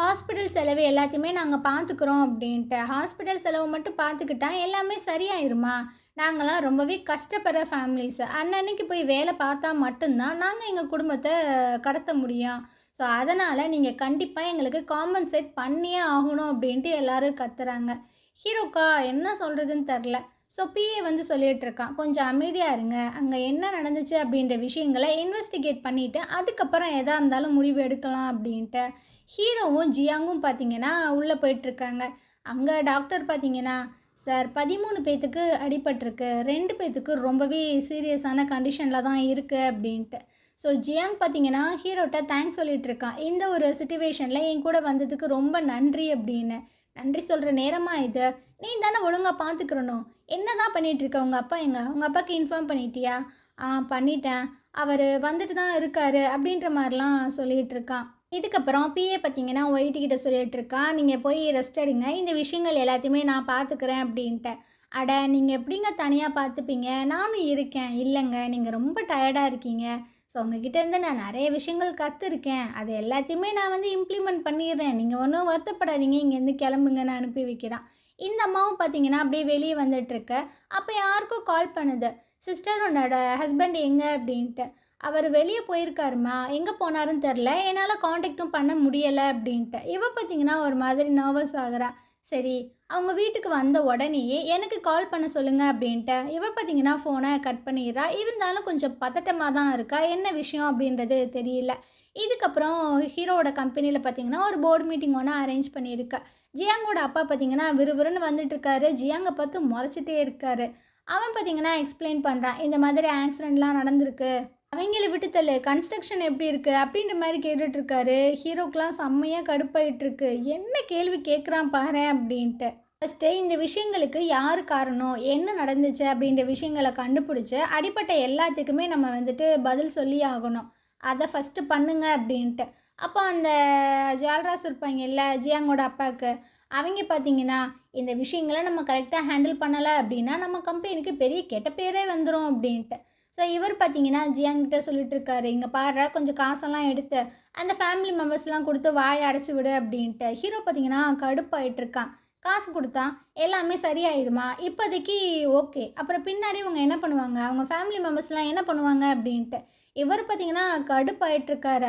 ஹாஸ்பிட்டல் செலவு எல்லாத்தையுமே நாங்கள் பார்த்துக்குறோம் அப்படின்ட்டு. ஹாஸ்பிட்டல் செலவு மட்டும் பார்த்துக்கிட்டா எல்லாமே சரியாயிருமா? நாங்களாம் ரொம்பவே கஷ்டப்படுற ஃபேமிலிஸ். அன்னன்னைக்கு போய் வேலை பார்த்தா மட்டும்தான் நாங்கள் எங்கள் குடும்பத்தை கடத்த முடியும். ஸோ அதனால் நீங்கள் கண்டிப்பாக எங்களுக்கு காம்பன்சேட் பண்ணியே ஆகணும் அப்படின்ட்டு எல்லோரும் கத்துறாங்க. ஹீரோக்கா என்ன சொல்கிறதுன்னு தெரில. ஸோ பிஏ வந்து சொல்லிகிட்டு இருக்கான், கொஞ்சம் அமைதியாக இருங்க, அங்கே என்ன நடந்துச்சு அப்படின்ற விஷயங்களை இன்வெஸ்டிகேட் பண்ணிவிட்டு அதுக்கப்புறம் எதாக இருந்தாலும் முடிவு எடுக்கலாம் அப்படின்ட்டு. ஹீரோவும் ஜியாங்கும் பார்த்தீங்கன்னா உள்ளே போயிட்டுருக்காங்க. அங்கே டாக்டர் பார்த்தீங்கன்னா சார் 13 பேத்துக்கு அடிபட்டிருக்கு, 2 பேத்துக்கு ரொம்பவே சீரியஸான கண்டிஷனில் தான் இருக்குது அப்படின்ட்டு. ஸோ ஜியாங் பார்த்தீங்கன்னா ஹீரோட்ட தேங்க்ஸ் சொல்லிகிட்டு இருக்கான், இந்த ஒரு சிச்சுவேஷனில் என் கூட வந்ததுக்கு ரொம்ப நன்றி அப்படின்னு. நன்றி சொல்கிற நேரமாக இது, நீ தானே ஒழுங்காக பார்த்துக்கிறணும், என்ன தான் பண்ணிகிட்ருக்க, உங்கள் அப்பா எங்கே, உங்கள் அப்பாவுக்கு இன்ஃபார்ம் பண்ணிட்டியா? பண்ணிட்டேன், அவர் வந்துட்டு தான் இருக்கார் அப்படின்ற மாதிரிலாம் சொல்லிகிட்டு இருக்கான். இதுக்கப்புறம் பிஏ பார்த்தீங்கன்னா ஒயிட்டு கிட்ட சொல்லிகிட்டு இருக்கான், நீங்கள் போய் ரெஸ்ட் எடுங்க, இந்த விஷயங்கள் எல்லாத்தையுமே நான் பார்த்துக்கிறேன் அப்படின்ட்டு. அட நீங்கள் எப்படிங்க தனியாக பார்த்துப்பீங்க, நானும் இருக்கேன். இல்லைங்க நீங்கள் ரொம்ப டயர்டாக இருக்கீங்க, ஸோ உங்ககிட்டேருந்து நான் நிறைய விஷயங்கள் கற்றுருக்கேன், அது எல்லாத்தையுமே நான் வந்து இம்ப்ளிமெண்ட் பண்ணிடுறேன், நீங்கள் ஒன்றும் வருத்தப்படாதீங்க, இங்கேருந்து கிளம்புங்கன்னு அனுப்பி வைக்கிறான். இந்த அம்மாவும் பார்த்தீங்கன்னா அப்படியே வெளியே வந்துட்டுருக்க. அப்போ யாருக்கும் கால் பண்ணுது, சிஸ்டர் உன்னோட ஹஸ்பண்ட் எங்கே அப்படின்ட்டு. அவர் வெளியே போயிருக்காருமா, எங்கே போனாருன்னு தெரில, என்னால் காண்டாக்டும் பண்ண முடியலை அப்படின்ட்டு. இவ பார்த்தீங்கன்னா ஒரு மாதிரி நர்வஸ் ஆகுறா. சரி அவங்க வீட்டுக்கு வந்த உடனேயே எனக்கு கால் பண்ண சொல்லுங்கள் அப்படின்ட்டு இவ பார்த்தீங்கன்னா ஃபோனை கட் பண்ணிடுறா. இருந்தாலும் கொஞ்சம் பதட்டமாக தான் இருக்கா, என்ன விஷயம் அப்படின்றது தெரியல. இதுக்கப்புறம் ஹீரோவோட கம்பெனியில் பார்த்தீங்கன்னா ஒரு போர்டு மீட்டிங் ஒன்று அரேஞ்ச் பண்ணியிருக்கா. ஜியாங்கோட அப்பா பார்த்தீங்கன்னா விறுவிறுன்னு வந்துட்டுருக்காரு, ஜியாங்கை பார்த்து முறைச்சிட்டே இருக்காரு. அவன் பார்த்தீங்கன்னா எக்ஸ்பிளைன் பண்ணுறான், இந்த மாதிரி ஆக்சிடெண்ட்லாம் நடந்திருக்கு, அவங்கள விட்டு தள்ளு, கன்ஸ்ட்ரக்ஷன் எப்படி இருக்குது அப்படின்ற மாதிரி கேட்டுட்ருக்காரு. ஹீரோக்கெலாம் செம்மையாக கடுப்பாயிட்டுருக்கு, என்ன கேள்வி கேட்குறான் பாரு அப்படின்ட்டு. ஃபஸ்ட்டு இந்த விஷயங்களுக்கு யார் காரணம், என்ன நடந்துச்சு அப்படின்ற விஷயங்களை கண்டுபிடிச்சி அடிப்பட்ட எல்லாத்துக்குமே நம்ம வந்துட்டு பதில் சொல்லி ஆகணும், அதை ஃபஸ்ட்டு பண்ணுங்க அப்படின்ட்டு. அப்போ அந்த ஜால்ராஸ் இருப்பாங்க இல்லை ஜியாங்கோட அப்பாவுக்கு, அவங்க பார்த்தீங்கன்னா இந்த விஷயங்களை நம்ம கரெக்டாக ஹேண்டில் பண்ணலை அப்படின்னா நம்ம கம்பெனிக்கு பெரிய கெட்ட பேரே வந்துடும் அப்படின்ட்டு. ஸோ இவர் பார்த்தீங்கன்னா ஜியாங்கிட்ட சொல்லிட்டு இருக்காரு, இங்கே பாரு கொஞ்சம் காசெல்லாம் எடுத்து அந்த ஃபேமிலி மெம்பர்ஸ்லாம் கொடுத்து வாயை அடைச்சி விடு அப்படின்ட்டு. ஹீரோ பார்த்தீங்கன்னா கடுப்பாயிட்டிருக்கான், காசு கொடுத்தா எல்லாமே சரியாயிருமா, இப்போதைக்கு ஓகே, அப்புறம் பின்னாடி இவங்க என்ன பண்ணுவாங்க, அவங்க ஃபேமிலி மெம்பர்ஸ்லாம் என்ன பண்ணுவாங்க அப்படின்ட்டு. இவர் பார்த்தீங்கன்னா கடுப்பாயிட்டிருக்காரு.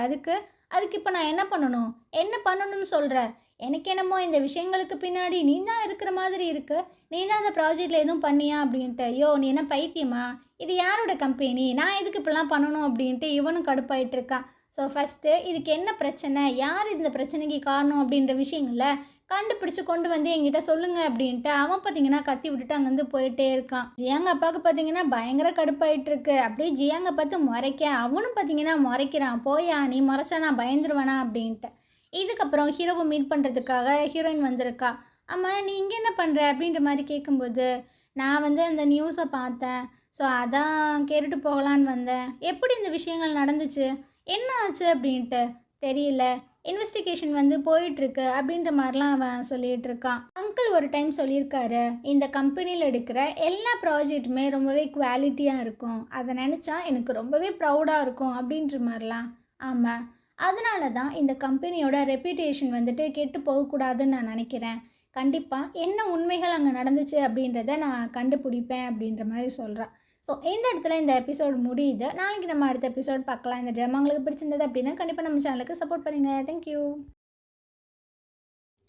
அதுக்கு இப்போ நான் என்ன பண்ணணும், என்ன பண்ணணும்னு சொல்கிற, எனக்கு என்னமோ இந்த விஷயங்களுக்கு பின்னாடி நீ தான் இருக்கிற மாதிரி இருக்குது, நீ தான் அந்த ப்ராஜெக்டில் எதுவும் பண்ணியா அப்படின்ட்டு. ஐயோ நீ என்ன பைத்தியமா, இது யாரோட கம்பெனி, நான் எதுக்கு இப்படிலாம் பண்ணணும் அப்படின்ட்டு இவனும் கடுப்பாயிட்டு இருக்கான். ஸோ ஃபஸ்ட்டு இதுக்கு என்ன பிரச்சனை, யார் இந்த பிரச்சனைக்கு காரணம் அப்படின்ற விஷயங்களை கண்டுபிடிச்சி கொண்டு வந்து என்கிட்ட சொல்லுங்க அப்படின்ட்டு அவன் பார்த்தீங்கன்னா கத்தி விட்டுட்டு அங்கேருந்து போயிட்டே இருக்கான். ஜியாங்க அப்பாவுக்கு பார்த்தீங்கன்னா பயங்கர கடுப்பாயிட்டு இருக்கு. அப்படியே ஜியாங்க பார்த்து முறைக்க, அவனும் பார்த்தீங்கன்னா முறைக்கிறான், போயா நீ முறைச்சா நான் பயந்துருவேனா அப்படின்ட்டு. இதுக்கப்புறம் ஹீரோவை மீட் பண்ணுறதுக்காக ஹீரோயின் வந்திருக்கா. ஆமாம் நீ இங்கே என்ன பண்ணுற அப்படின்ற மாதிரி கேட்கும்போது, நான் வந்து அந்த நியூஸை பார்த்தேன், ஸோ அதான் கேட்டுட்டு போகலான்னு வந்தேன், எப்படி இந்த விஷயங்கள் நடந்துச்சு, என்ன ஆச்சு அப்படின்ட்டு. தெரியல, இன்வெஸ்டிகேஷன் வந்து போயிட்டுருக்கு அப்படின்ற மாதிரிலாம் அவன் சொல்லிகிட்டு இருக்கான். அங்கிள் ஒரு டைம் சொல்லியிருக்காரு, இந்த கம்பெனியில் எடுக்கிற எல்லா ப்ராஜெக்ட்டுமே ரொம்பவே குவாலிட்டியாக இருக்கும், அதை நினச்சா எனக்கு ரொம்பவே ப்ரௌடாக இருக்கும் அப்படின்ற மாதிரிலாம். ஆமாம், அதனால தான் இந்த கம்பெனியோட ரெப்யூட்டேஷன் வந்துட்டு கெட்டு போகக்கூடாதுன்னு நான் நினைக்கிறேன். கண்டிப்பாக என்ன உண்மைகள் அங்கே நடந்துச்சு அப்படின்றத நான் கண்டுபிடிப்பேன் அப்படின்ற மாதிரி சொல்கிறான். ஸோ இந்த இடத்துல இந்த எபிசோட் முடியுது. நாளைக்கு நம்ம அடுத்த எபிசோட் பார்க்கலாம். இந்த ட்ராமா உங்களுக்கு பிடிச்சிருந்தது அப்படின்னா கண்டிப்பாக நம்ம சேனலுக்கு சப்போர்ட் பண்ணுங்கள். தேங்க்யூ.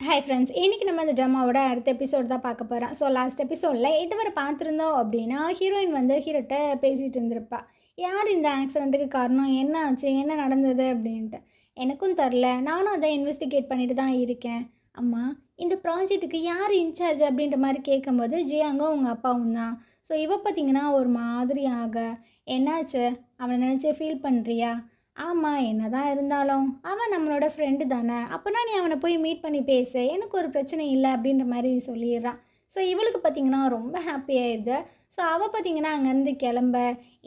ஹாய் ஃப்ரெண்ட்ஸ், இன்றைக்கி நம்ம இந்த ட்ராமாவோட அடுத்த எபிசோட் தான் பார்க்க போகிறோம். ஸோ லாஸ்ட் எபிசோடில் இதுவரை பார்த்துருந்தோம் அப்படின்னா ஹீரோயின் வந்து ஹீரோட்ட பேசிகிட்டு இருந்திருப்பா. யார் இந்த ஆக்சிடெண்ட்டுக்கு காரணம், என்ன ஆச்சு, என்ன நடந்தது அப்படின்ட்டு. எனக்கும் தெரில, நானும் அதை இன்வெஸ்டிகேட் பண்ணிட்டு தான் இருக்கேன். அம்மா, இந்த ப்ராஜெக்ட்டுக்கு யார் இன்சார்ஜ் அப்படின்ற மாதிரி கேட்கும்போது ஜியாங்கும் உங்கள் அப்பாவும் தான். ஸோ பார்த்தீங்கன்னா ஒரு மாதிரி ஆக, என்னாச்சு, அவனை நினச்சி ஃபீல் பண்ணுறியா? ஆமாம், என்ன தான் இருந்தாலும் அவன் நம்மளோட ஃப்ரெண்டு தானே, அப்போனா நீ அவனை போய் மீட் பண்ணி பேசு, எனக்கு ஒரு பிரச்சனை இல்லை அப்படின்ற மாதிரி சொல்லிடுறான். ஸோ இவளுக்கு பார்த்திங்கன்னா ரொம்ப ஹாப்பியாகிடுது. ஸோ அவள் பார்த்திங்கன்னா அங்கேருந்து கிளம்ப,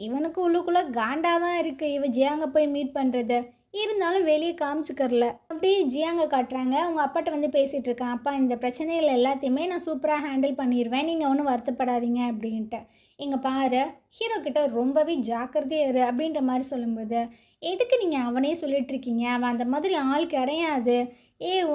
இவனுக்கு உள்ளுக்குள்ளே காண்டாக தான் இருக்குது இவள் ஜியாங்க போய் மீட் பண்ணுறது, இருந்தாலும் வெளியே காமிச்சிக்கரல. அப்படியே ஜியாங்க காட்டுறாங்க. அவங்க அப்பாட்ட வந்து பேசிகிட்டு இருக்கான். அப்பா, இந்த பிரச்சனைகள் எல்லாத்தையுமே நான் சூப்பராக ஹேண்டில் பண்ணிடுவேன், நீங்கள் ஒன்றும் வருத்தப்படாதீங்க அப்படின்ட்டு. இங்கே பாரு, ஹீரோ கிட்ட ரொம்பவே ஜாக்கிரதையாக இரு அப்படின்ற மாதிரி சொல்லும்போது, எதுக்கு நீங்கள் அவனே சொல்லிகிட்ருக்கீங்க, அவன் அந்த மாதிரி ஆள் கிடையாது.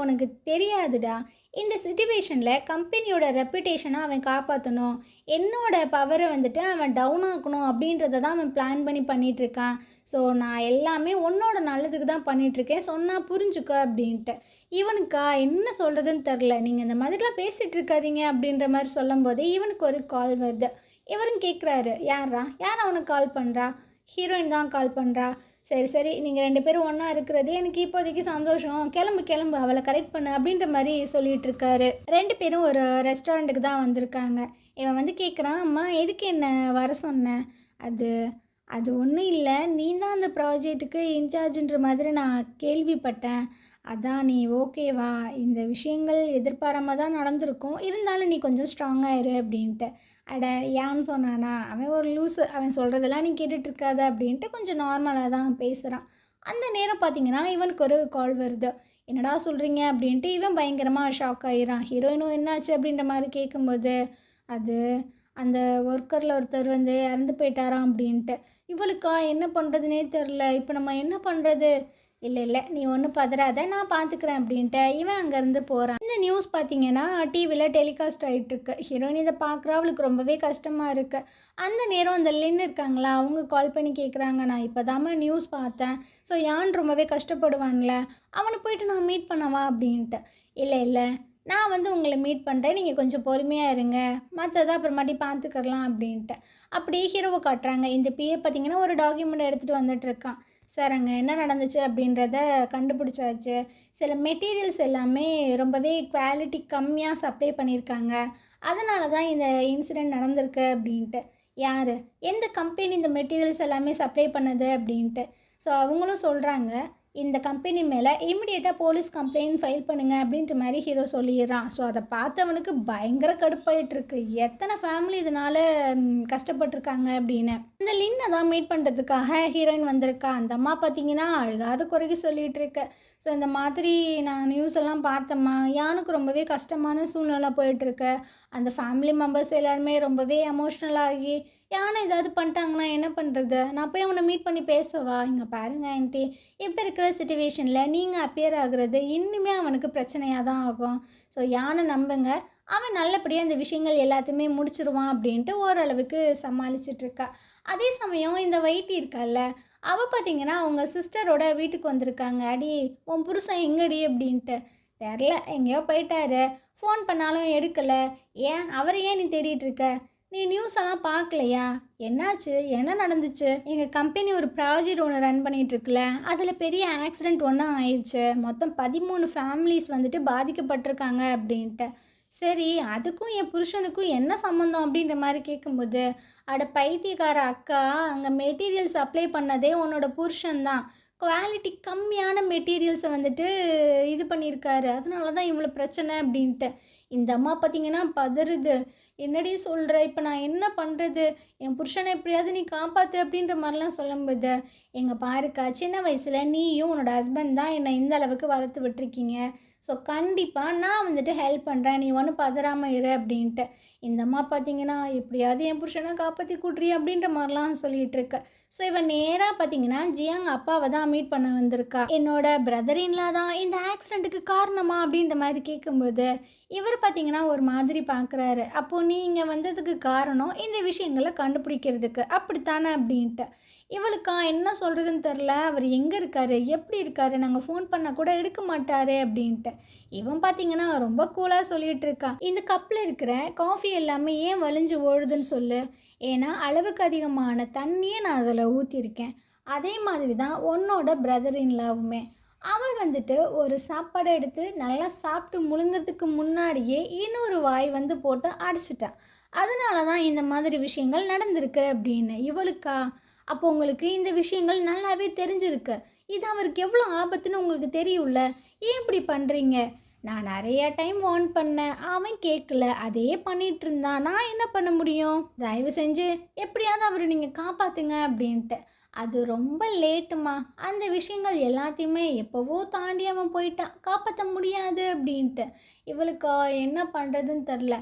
உனக்கு தெரியாதுடா, இந்த சிச்சுவேஷனில் கம்பெனியோட ரெப்புடேஷனை அவன் காப்பாற்றணும், என்னோட பவரை வந்துட்டு அவன் டவுன் ஆக்கணும் அப்படின்றத தான் அவன் பிளான் பண்ணி பண்ணிகிட்ருக்கான். ஸோ நான் எல்லாமே உன்னோட நல்லதுக்கு தான் பண்ணிகிட்ருக்கேன், சொன்னால் புரிஞ்சுக்க அப்படின்ட்டு. இவனுக்கா என்ன சொல்கிறதுன்னு தெரில. நீங்கள் இந்த மாதிரிலாம் பேசிகிட்டு இருக்காதீங்க அப்படின்ற மாதிரி சொல்லும்போது இவனுக்கு ஒரு கால் வருது. இவரும் கேட்குறாரு, யார் அவனுக்கு கால் பண்ணுறா? ஹீரோயின் தான் கால் பண்ணுறா. சரி, நீங்கள் 2 பேரும் ஒன்றா இருக்கிறது எனக்கு இப்போதைக்கு சந்தோஷம், கிளம்பு அவளை கரெக்ட் பண்ணு அப்படின்ற மாதிரி சொல்லிகிட்டு இருக்காரு. 2 பேரும் ஒரு ரெஸ்டாரண்ட்டுக்கு தான் வந்திருக்காங்க. இவன் வந்து கேட்குறான், அம்மா எதுக்கு என்ன வர சொன்னேன்? அது ஒன்றும் இல்லை, நீ தான் அந்த ப்ராஜெக்ட்டுக்கு இன்சார்ஜுன்ற மாதிரி நான் கேள்விப்பட்டேன், அதான் நீ ஓகேவா? இந்த விஷயங்கள் எதிர்பாராமல் தான் நடந்திருக்கும், இருந்தாலும் நீ கொஞ்சம் ஸ்ட்ராங்காக இரு அப்படின்ட்டு. அட, ஏன்னு சொன்னானா, அவன் ஒரு லூஸு, அவன் சொல்கிறதெல்லாம் நீ கேட்டுட்ருக்காத அப்படின்ட்டு கொஞ்சம் நார்மலாக தான் பேசுகிறான். அந்த நேரம் பார்த்திங்கன்னா இவனுக்கு ஒரு கால் வருது. என்னடா சொல்கிறீங்க அப்படின்ட்டு இவன் பயங்கரமாக ஷாக் ஆகிறான். ஹீரோயினும் என்னாச்சு அப்படின்ற மாதிரி கேட்கும்போது, அது அந்த ஒர்க்கரில் ஒருத்தர் வந்து இறந்து போயிட்டாராம் அப்படின்ட்டு. இவளுக்கா என்ன பண்ணுறதுனே தெரில. இப்போ நம்ம என்ன பண்ணுறது? இல்லை, நீ ஒன்றும் பதறாத, நான் பார்த்துக்கிறேன் அப்படின்ட்டு இவன் அங்கேருந்து போகிறான். இந்த நியூஸ் பார்த்தீங்கன்னா டிவியில் டெலிகாஸ்ட் ஆகிட்டுருக்கு. ஹீரோயின் இதை பார்க்குறா, அவளுக்கு ரொம்பவே கஷ்டமாக இருக்குது. அந்த நேரம் அந்த லின் இருக்காங்களா, அவங்க கால் பண்ணி கேட்குறாங்க, நான் இப்போ தாம்மா நியூஸ் பார்த்தேன், ஸோ யான் ரொம்பவே கஷ்டப்படுவான்ல, அவனை போயிட்டு நான் மீட் பண்ணவா அப்படின்ட்டு. இல்லை, நான் வந்து உங்களை மீட் பண்ணுறேன், நீங்கள் கொஞ்சம் பொறுமையாக இருங்க, மற்றதை அப்புறமாட்டி பார்த்துக்கலாம் அப்படின்ட்டு. அப்படியே ஹீரோவை காட்டுறாங்க. இந்த பிஏ பார்த்தீங்கன்னா ஒரு டாக்குமெண்ட் எடுத்துகிட்டு வந்துட்டுருக்கான். சார், அங்கே என்ன நடந்துச்சு அப்படின்றத கண்டுபிடிச்சாச்சு. சில மெட்டீரியல்ஸ் எல்லாமே ரொம்பவே குவாலிட்டி கம்மியாக சப்ளை பண்ணியிருக்காங்க, அதனால தான் இந்த இன்சிடெண்ட் நடந்திருக்கு அப்படின்ட்டு. யார், எந்த கம்பெனி இந்த மெட்டீரியல்ஸ் எல்லாமே சப்ளை பண்ணது அப்படின்ட்டு. ஸோ அவங்களும் சொல்கிறாங்க, இந்த கம்பெனி மேலே இமிடியேட்டாக போலீஸ் கம்ப்ளைண்ட் ஃபைல் பண்ணுங்கள் அப்படின்ற மாதிரி ஹீரோ சொல்லிடுறான். ஸோ அதை பார்த்தவனுக்கு பயங்கர கடுப்பாயிட்டுருக்கு, எத்தனை ஃபேமிலி இதனால் கஷ்டப்பட்டுருக்காங்க அப்படின்னு. இந்த லின்னை தான் மீட் பண்ணுறதுக்காக ஹீரோயின் வந்திருக்கா. அந்த அம்மா பார்த்தீங்கன்னா அழுகாத குறைக்கு சொல்லிகிட்டு இருக்கு. ஸோ இந்த மாதிரி நான் நியூஸ் எல்லாம் பார்த்தம்மா, யானுக்கு ரொம்பவே கஷ்டமான சூழ்நிலை போயிட்டுருக்கு, அந்த ஃபேமிலி மெம்பர்ஸ் எல்லாருமே ரொம்பவே எமோஷ்னலாகி யானை ஏதாவது பண்ணிட்டாங்கன்னா என்ன பண்ணுறது, நான் போய் அவனை மீட் பண்ணி பேசவா? இங்கே பாருங்கள் ஆண்டி, இப்போ இருக்கிற சிச்சுவேஷனில் நீங்கள் அப்பியர் ஆகுறது இன்னுமே அவனுக்கு பிரச்சனையாக தான் ஆகும். ஸோ யானை நம்புங்க, அவன் நல்லபடியாக அந்த விஷயங்கள் எல்லாத்தையுமே முடிச்சிருவான் அப்படின்ட்டு ஓரளவுக்கு சமாளிச்சிட்ருக்கா. அதே சமயம் இந்த வைட்டி இருக்கால்ல, அவள் பார்த்திங்கன்னா அவங்க சிஸ்டரோட வீட்டுக்கு வந்திருக்காங்க. அடி, உன் புருஷன் எங்கடி அப்படின்ட்டு. தெரில, எங்கேயோ போயிட்டாரு, ஃபோன் பண்ணாலும் எடுக்கலை. அவரை ஏன் நீ தேடிட்டு இருக்க? நீ நியூஸ் எல்லாம் பார்க்கலையா? என்னாச்சு, என்ன நடந்துச்சு? எங்கள் கம்பெனி ஒரு ப்ராஜெக்ட் ஒன்று ரன் பண்ணிகிட்ருக்குல, அதில் பெரிய ஆக்சிடெண்ட் ஒன்றும் ஆயிடுச்சு, மொத்தம் 13 ஃபேமிலிஸ் வந்துட்டு பாதிக்கப்பட்டிருக்காங்க அப்படின்ட்டு. சரி, அதுக்கும் என் புருஷனுக்கும் என்ன சம்மந்தம் அப்படின்ற மாதிரி கேட்கும்போது, அட பைத்தியக்கார அக்கா, அங்கே மெட்டீரியல் சப்ளை பண்ணதே உன்னோட புருஷன்தான், குவாலிட்டி கம்மியான மெட்டீரியல்ஸை வந்துட்டு இது பண்ணியிருக்காரு, அதனால தான் இவ்வளோ பிரச்சனை அப்படின்ட்டு. இந்த அம்மா பார்த்தீங்கன்னா பதறுது. என்னடி சொல்கிற, இப்போ நான் என்ன பண்ணுறது, என் புருஷனை எப்படியாவது நீ காப்பாற்று அப்படின்ற மாதிரிலாம் சொல்லும்போது, எங்கள் பாருக்கா சின்ன வயசில் நீயும் உன்னோட ஹஸ்பண்ட் தான் என்னை இந்த அளவுக்கு வளர்த்து விட்டுருக்கீங்க. ஸோ கண்டிப்பாக நான் வந்துட்டு ஹெல்ப் பண்ணுறேன், நீ ஒன்றும் பதறாமல் இரு அப்படின்ட்டு. இந்த அம்மா பார்த்தீங்கன்னா எப்படியாவது என் புருஷனை காப்பாற்றி கூட்றி அப்படின்ற மாதிரிலாம் சொல்லிகிட்டு இருக்க. ஸோ இவன் நேராக பார்த்தீங்கன்னா ஜியாங் அப்பாவை தான் மீட் பண்ண வந்திருக்கா. என்னோட பிரதர் இன்லா தான் இந்த ஆக்சிடெண்ட்டுக்கு காரணமா அப்படின்ற மாதிரி கேட்கும்போது இவர் பார்த்தீங்கன்னா ஒரு மாதிரி பார்க்குறாரு. அப்போது நீ இங்கே வந்ததுக்கு காரணம் இந்த விஷயங்களை கண்டுபிடிக்கிறதுக்கு அப்படித்தானே அப்படின்ட்டு. இவளுக்கா என்ன சொல்கிறதுன்னு தெரில. அவர் எங்கே இருக்கார், எப்படி இருக்கார், நாங்கள் ஃபோன் பண்ணால் கூட எடுக்க மாட்டாரு அப்படின்ட்டு. இவன் பார்த்தீங்கன்னா ரொம்ப கூலாக சொல்லிகிட்டு இருக்கான். இந்த கப்பில் இருக்கிற காஃபி எல்லாமே ஏன் வலிஞ்சு ஓடுதுன்னு சொல்லு. ஏன்னா அளவுக்கு அதிகமான தண்ணியே நான் அதில் ஊற்றிருக்கேன். அதே மாதிரி தான் உன்னோட பிரதர் இன்லாவுமே. அவள் வந்துட்டு ஒரு சாப்பாடை எடுத்து நல்லா சாப்பிட்டு முழுங்கிறதுக்கு முன்னாடியே இன்னொரு வாய் வந்து போட்டு அடிச்சிட்டான். அதனால தான் இந்த மாதிரி விஷயங்கள் நடந்திருக்கு அப்படின்னு. இவளுக்கா அப்போ உங்களுக்கு இந்த விஷயங்கள் நல்லாவே தெரிஞ்சிருக்கு. இது அவருக்கு எவ்வளோ ஆபத்துன்னு உங்களுக்கு தெரியும்ல, ஏன் இப்படி பண்ணுறீங்க? நான் நிறைய டைம் வார்ன் பண்ணேன், அவன் கேட்கல, அதே பண்ணிகிட்டு இருந்தான். நான் என்ன பண்ண முடியும்? தயவு செஞ்சு எப்படியாவது அவரை நீங்கள் காப்பாற்றுங்க அப்படின்ட்டு. அது ரொம்ப லேட்டுமா, அந்த விஷயங்கள் எல்லாத்தையுமே எப்போவோ தாண்டி அவன் போயிட்டான், காப்பாற்ற முடியாது அப்படின்ட்டு. இவளுக்கா என்ன பண்ணுறதுன்னு தெரில.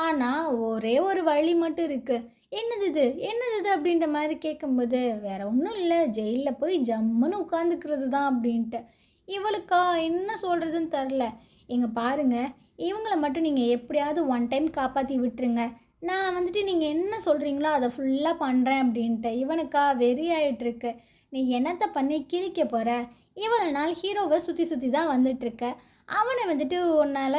ஆனால் ஒரே ஒரு வழி மட்டும் இருக்குது. என்னது இது, என்னது இது அப்படின்ற மாதிரி கேட்கும்போது, வேற ஒன்றும் இல்லை, ஜெயிலில் போய் ஜம்முன்னு உட்காந்துக்கிறது தான் அப்படின்ட்டு. இவளுக்கா என்ன சொல்கிறதுன்னு தெரில. இங்கே பாருங்கள், இவங்கள மட்டும் நீங்கள் எப்படியாவது ஒன் டைம் காப்பாற்றி விட்டுருங்க, நான் வந்துட்டு நீங்கள் என்ன சொல்கிறீங்களோ அதை ஃபுல்லாக பண்ணுறேன் அப்படின்ட்டு. இவனுக்கா வெறி ஆகிட்டுருக்கு. நீ என்னத்தை பண்ணி கிழிக்க போகிற? இவ்வளோ நாள் ஹீரோவை சுற்றி சுற்றி தான் வந்துட்டுருக்க. அவனை வந்துட்டு உன்னால்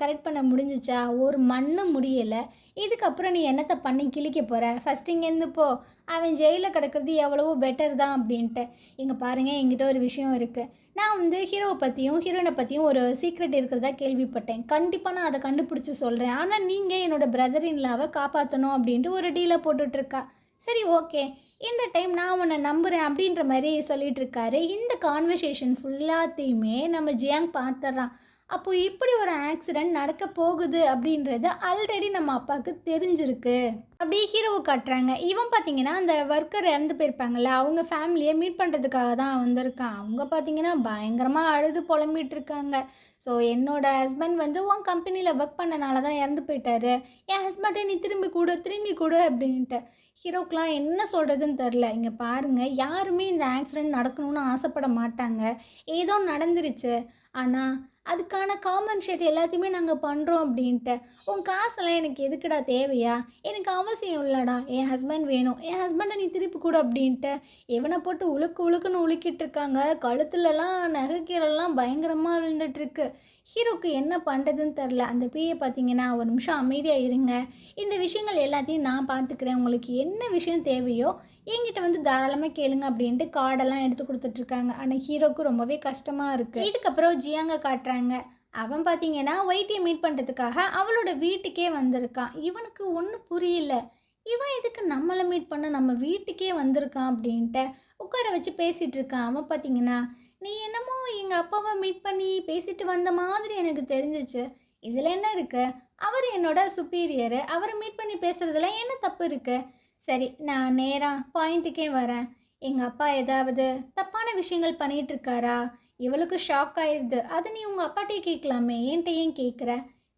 கரெக்ட் பண்ண முடிஞ்சிச்சா? ஒரு மண்ணும் முடியலை. இதுக்கப்புறம் நீ என்னத்தை பண்ணி கிழிக்க போகிற? ஃபஸ்ட் இங்கேருந்து போ. அவன் ஜெயிலில் கிடக்கிறது எவ்வளவோ பெட்டர் தான் அப்படின்ட்டு. இங்கே பாருங்கள், என்கிட்ட ஒரு விஷயம் இருக்குது. நான் வந்து ஹீரோவை பற்றியும் ஹீரோயினை பற்றியும் ஒரு சீக்ரெட் இருக்கிறதா கேள்விப்பட்டேன். கண்டிப்பாக நான் அதை கண்டுபிடிச்சி சொல்கிறேன். ஆனால் நீங்கள் என்னோடய பிரதர் இன்லாவை காப்பாற்றணும் அப்படின்ட்டு ஒரு டீலை போட்டுட்ருக்கா. சரி, ஓகே, இந்த டைம் நான் உன்னை நம்புகிறேன் அப்படின்ற மாதிரி சொல்லிகிட்டு இருக்காரு. இந்த கான்வர்சேஷன் ஃபுல்லாத்தையுமே நம்ம ஜியாங் பார்த்துட்றான். அப்போது இப்படி ஒரு ஆக்சிடெண்ட் நடக்க போகுது அப்படின்றது ஆல்ரெடி நம்ம அப்பாவுக்கு தெரிஞ்சிருக்கு. அப்படியே ஹீரோவை காட்டுறாங்க. இவன் பார்த்தீங்கன்னா அந்த ஒர்க்கர் இறந்து போயிருப்பாங்கள்ல, அவங்க ஃபேமிலியை மீட் பண்ணுறதுக்காக தான் வந்திருக்கான். அவங்க பார்த்தீங்கன்னா பயங்கரமாக அழுது புலம்பிகிட்டு இருக்காங்க. ஸோ என்னோட ஹஸ்பண்ட் வந்து உன் கம்பெனியில் ஒர்க் பண்ணனால தான் இறந்து போயிட்டாரு, என் ஹஸ்பண்டை நீ திரும்பி கொடு அப்படின்ட்டு. ஹீரோக்கெலாம் என்ன சொல்கிறதுன்னு தெரில. இங்கே பாருங்கள், யாருமே இந்த ஆக்சிடெண்ட் நடக்கணும்னு ஆசைப்பட மாட்டாங்க. ஏதோ நடந்துருச்சு, ஆனால் அதுக்கான காம்பன்சேட் எல்லாத்தையுமே நாங்கள் பண்ணுறோம் அப்படின்ட்டு. உன் காசெல்லாம் எனக்கு எதுக்குடா தேவையா? எனக்கு அவசியம் இல்லைடா, என் ஹஸ்பண்ட் வேணும், என் ஹஸ்பண்டை நீ திருப்பி கொடு அப்படின்ட்டு. இவனை போட்டு உழுக்குன்னு உழுக்கிட்டு இருக்காங்க. கழுத்துலலாம் நகைக்கீரெல்லாம் பயங்கரமாக விழுந்துட்டுருக்கு. ஹீரோக்கு என்ன பண்ணுறதுன்னு தெரில. அந்த பிஏ பார்த்தீங்கன்னா, ஒரு நிமிஷம் அமைதியாக இருங்க, இந்த விஷயங்கள் எல்லாத்தையும் நான் பார்த்துக்கிறேன், உங்களுக்கு என்ன விஷயம் தேவையோ என்கிட்ட வந்து தாராளமாக கேளுங்க அப்படின்ட்டு கார்டெல்லாம் எடுத்து கொடுத்துட்ருக்காங்க. ஆனால் ஹீரோக்கு ரொம்பவே கஷ்டமாக இருக்குது. இதுக்கப்புறம் ஜியாங்க காட்டுறாங்க. அவன் பார்த்தீங்கன்னா ஒயிட்டியை மீட் பண்ணுறதுக்காக அவளோட வீட்டுக்கே வந்திருக்கான். இவனுக்கு ஒன்றும் புரியல, இவன் எதுக்கு நம்மளை மீட் பண்ண நம்ம வீட்டுக்கே வந்திருக்கான் அப்படின்ட்டு உட்கார வச்சு பேசிகிட்டு இருக்கான். அவன் பார்த்தீங்கன்னா, நீ என்னமோ எங்கள் அப்பாவை மீட் பண்ணி பேசிட்டு வந்த மாதிரி எனக்கு தெரிஞ்சிச்சு, இதில் என்ன இருக்குது? அவர் என்னோட சுப்பீரியரு, அவரை மீட் பண்ணி பேசுகிறதுல என்ன தப்பு இருக்குது? சரி, நான் நேராக பாயிண்ட்டுக்கே வரேன். எங்கள் அப்பா ஏதாவது தப்பான விஷயங்கள் பண்ணிகிட்ருக்காரா? இவளுக்கு ஷாக் ஆயிடுது. அது நீ உங்கள் அப்பாட்டே கேட்கலாமே, என்கிட்ட ஏன் கேட்குற?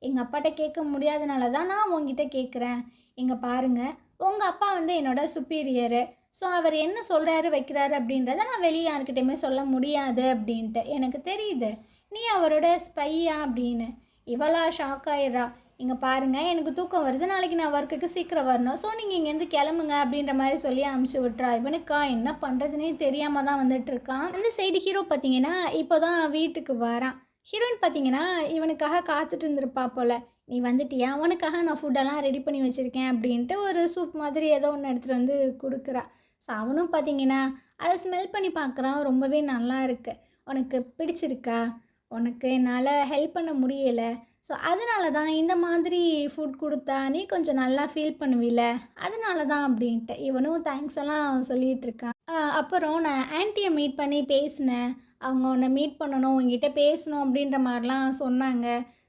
எங்கள் அப்பாட்ட கேட்க முடியாதனால தான் நான் உங்ககிட்ட கேட்குறேன். இங்கே பாருங்கள், உங்கள் அப்பா வந்து என்னோட சுப்பீரியரு. ஸோ அவர் என்ன சொல்கிறாரு வைக்கிறாரு அப்படின்றத நான் வெளியே யார்கிட்டையுமே சொல்ல முடியாது அப்படின்ட்டு. எனக்கு தெரியுது நீ அவரோட ஸ்பையா அப்படின்னு. இவளா ஷாக் ஆயிடுறா. இங்கே பாருங்கள், எனக்கு தூக்கம் வருது, நாளைக்கு நான் ஒர்க்குக்கு சீக்கிரம் வரணும், ஸோ நீங்கள் இங்கேருந்து கிளம்புங்க அப்படின்ற மாதிரி சொல்லி அமுச்சு விட்றா. இவனுக்கா என்ன பண்ணுறதுனே தெரியாமல் தான் வந்துட்டுருக்கான். அந்த சைடு ஹீரோ பார்த்தீங்கன்னா இப்போ தான் வீட்டுக்கு வரான். ஹீரோயின் பார்த்தீங்கன்னா இவனுக்காக காத்துட்டு இருந்திருப்பா போல். நீ வந்துட்டியா, உனக்காக நான் ஃபுட்டெல்லாம் ரெடி பண்ணி வச்சுருக்கேன் அப்படின்ட்டு ஒரு சூப் மாதிரி ஏதோ ஒன்று எடுத்துகிட்டு வந்து கொடுக்குறா. ஸோ அவனும் பார்த்தீங்கன்னா அதை ஸ்மெல் பண்ணி பார்க்குறான். ரொம்பவே நல்லா இருக்குது. உனக்கு பிடிச்சிருக்கா? உனக்கு என்னால் ஹெல்ப் பண்ண முடியலை, ஸோ அதனால தான் இந்த மாதிரி ஃபுட் கொடுத்தா நீ கொஞ்சம் நல்லா ஃபீல் பண்ணுவில்ல, அதனால தான் அப்படின்ட்டு. இவனும் தேங்க்ஸ் எல்லாம் சொல்லிகிட்டு இருக்கான். அப்புறம் நான் ஆன்ட்டியை மீட் பண்ணி பேசினேன். அவங்க உன்னை மீட் பண்ணணும், உங்ககிட்ட பேசணும் அப்படின்ற மாதிரிலாம் சொன்னாங்க.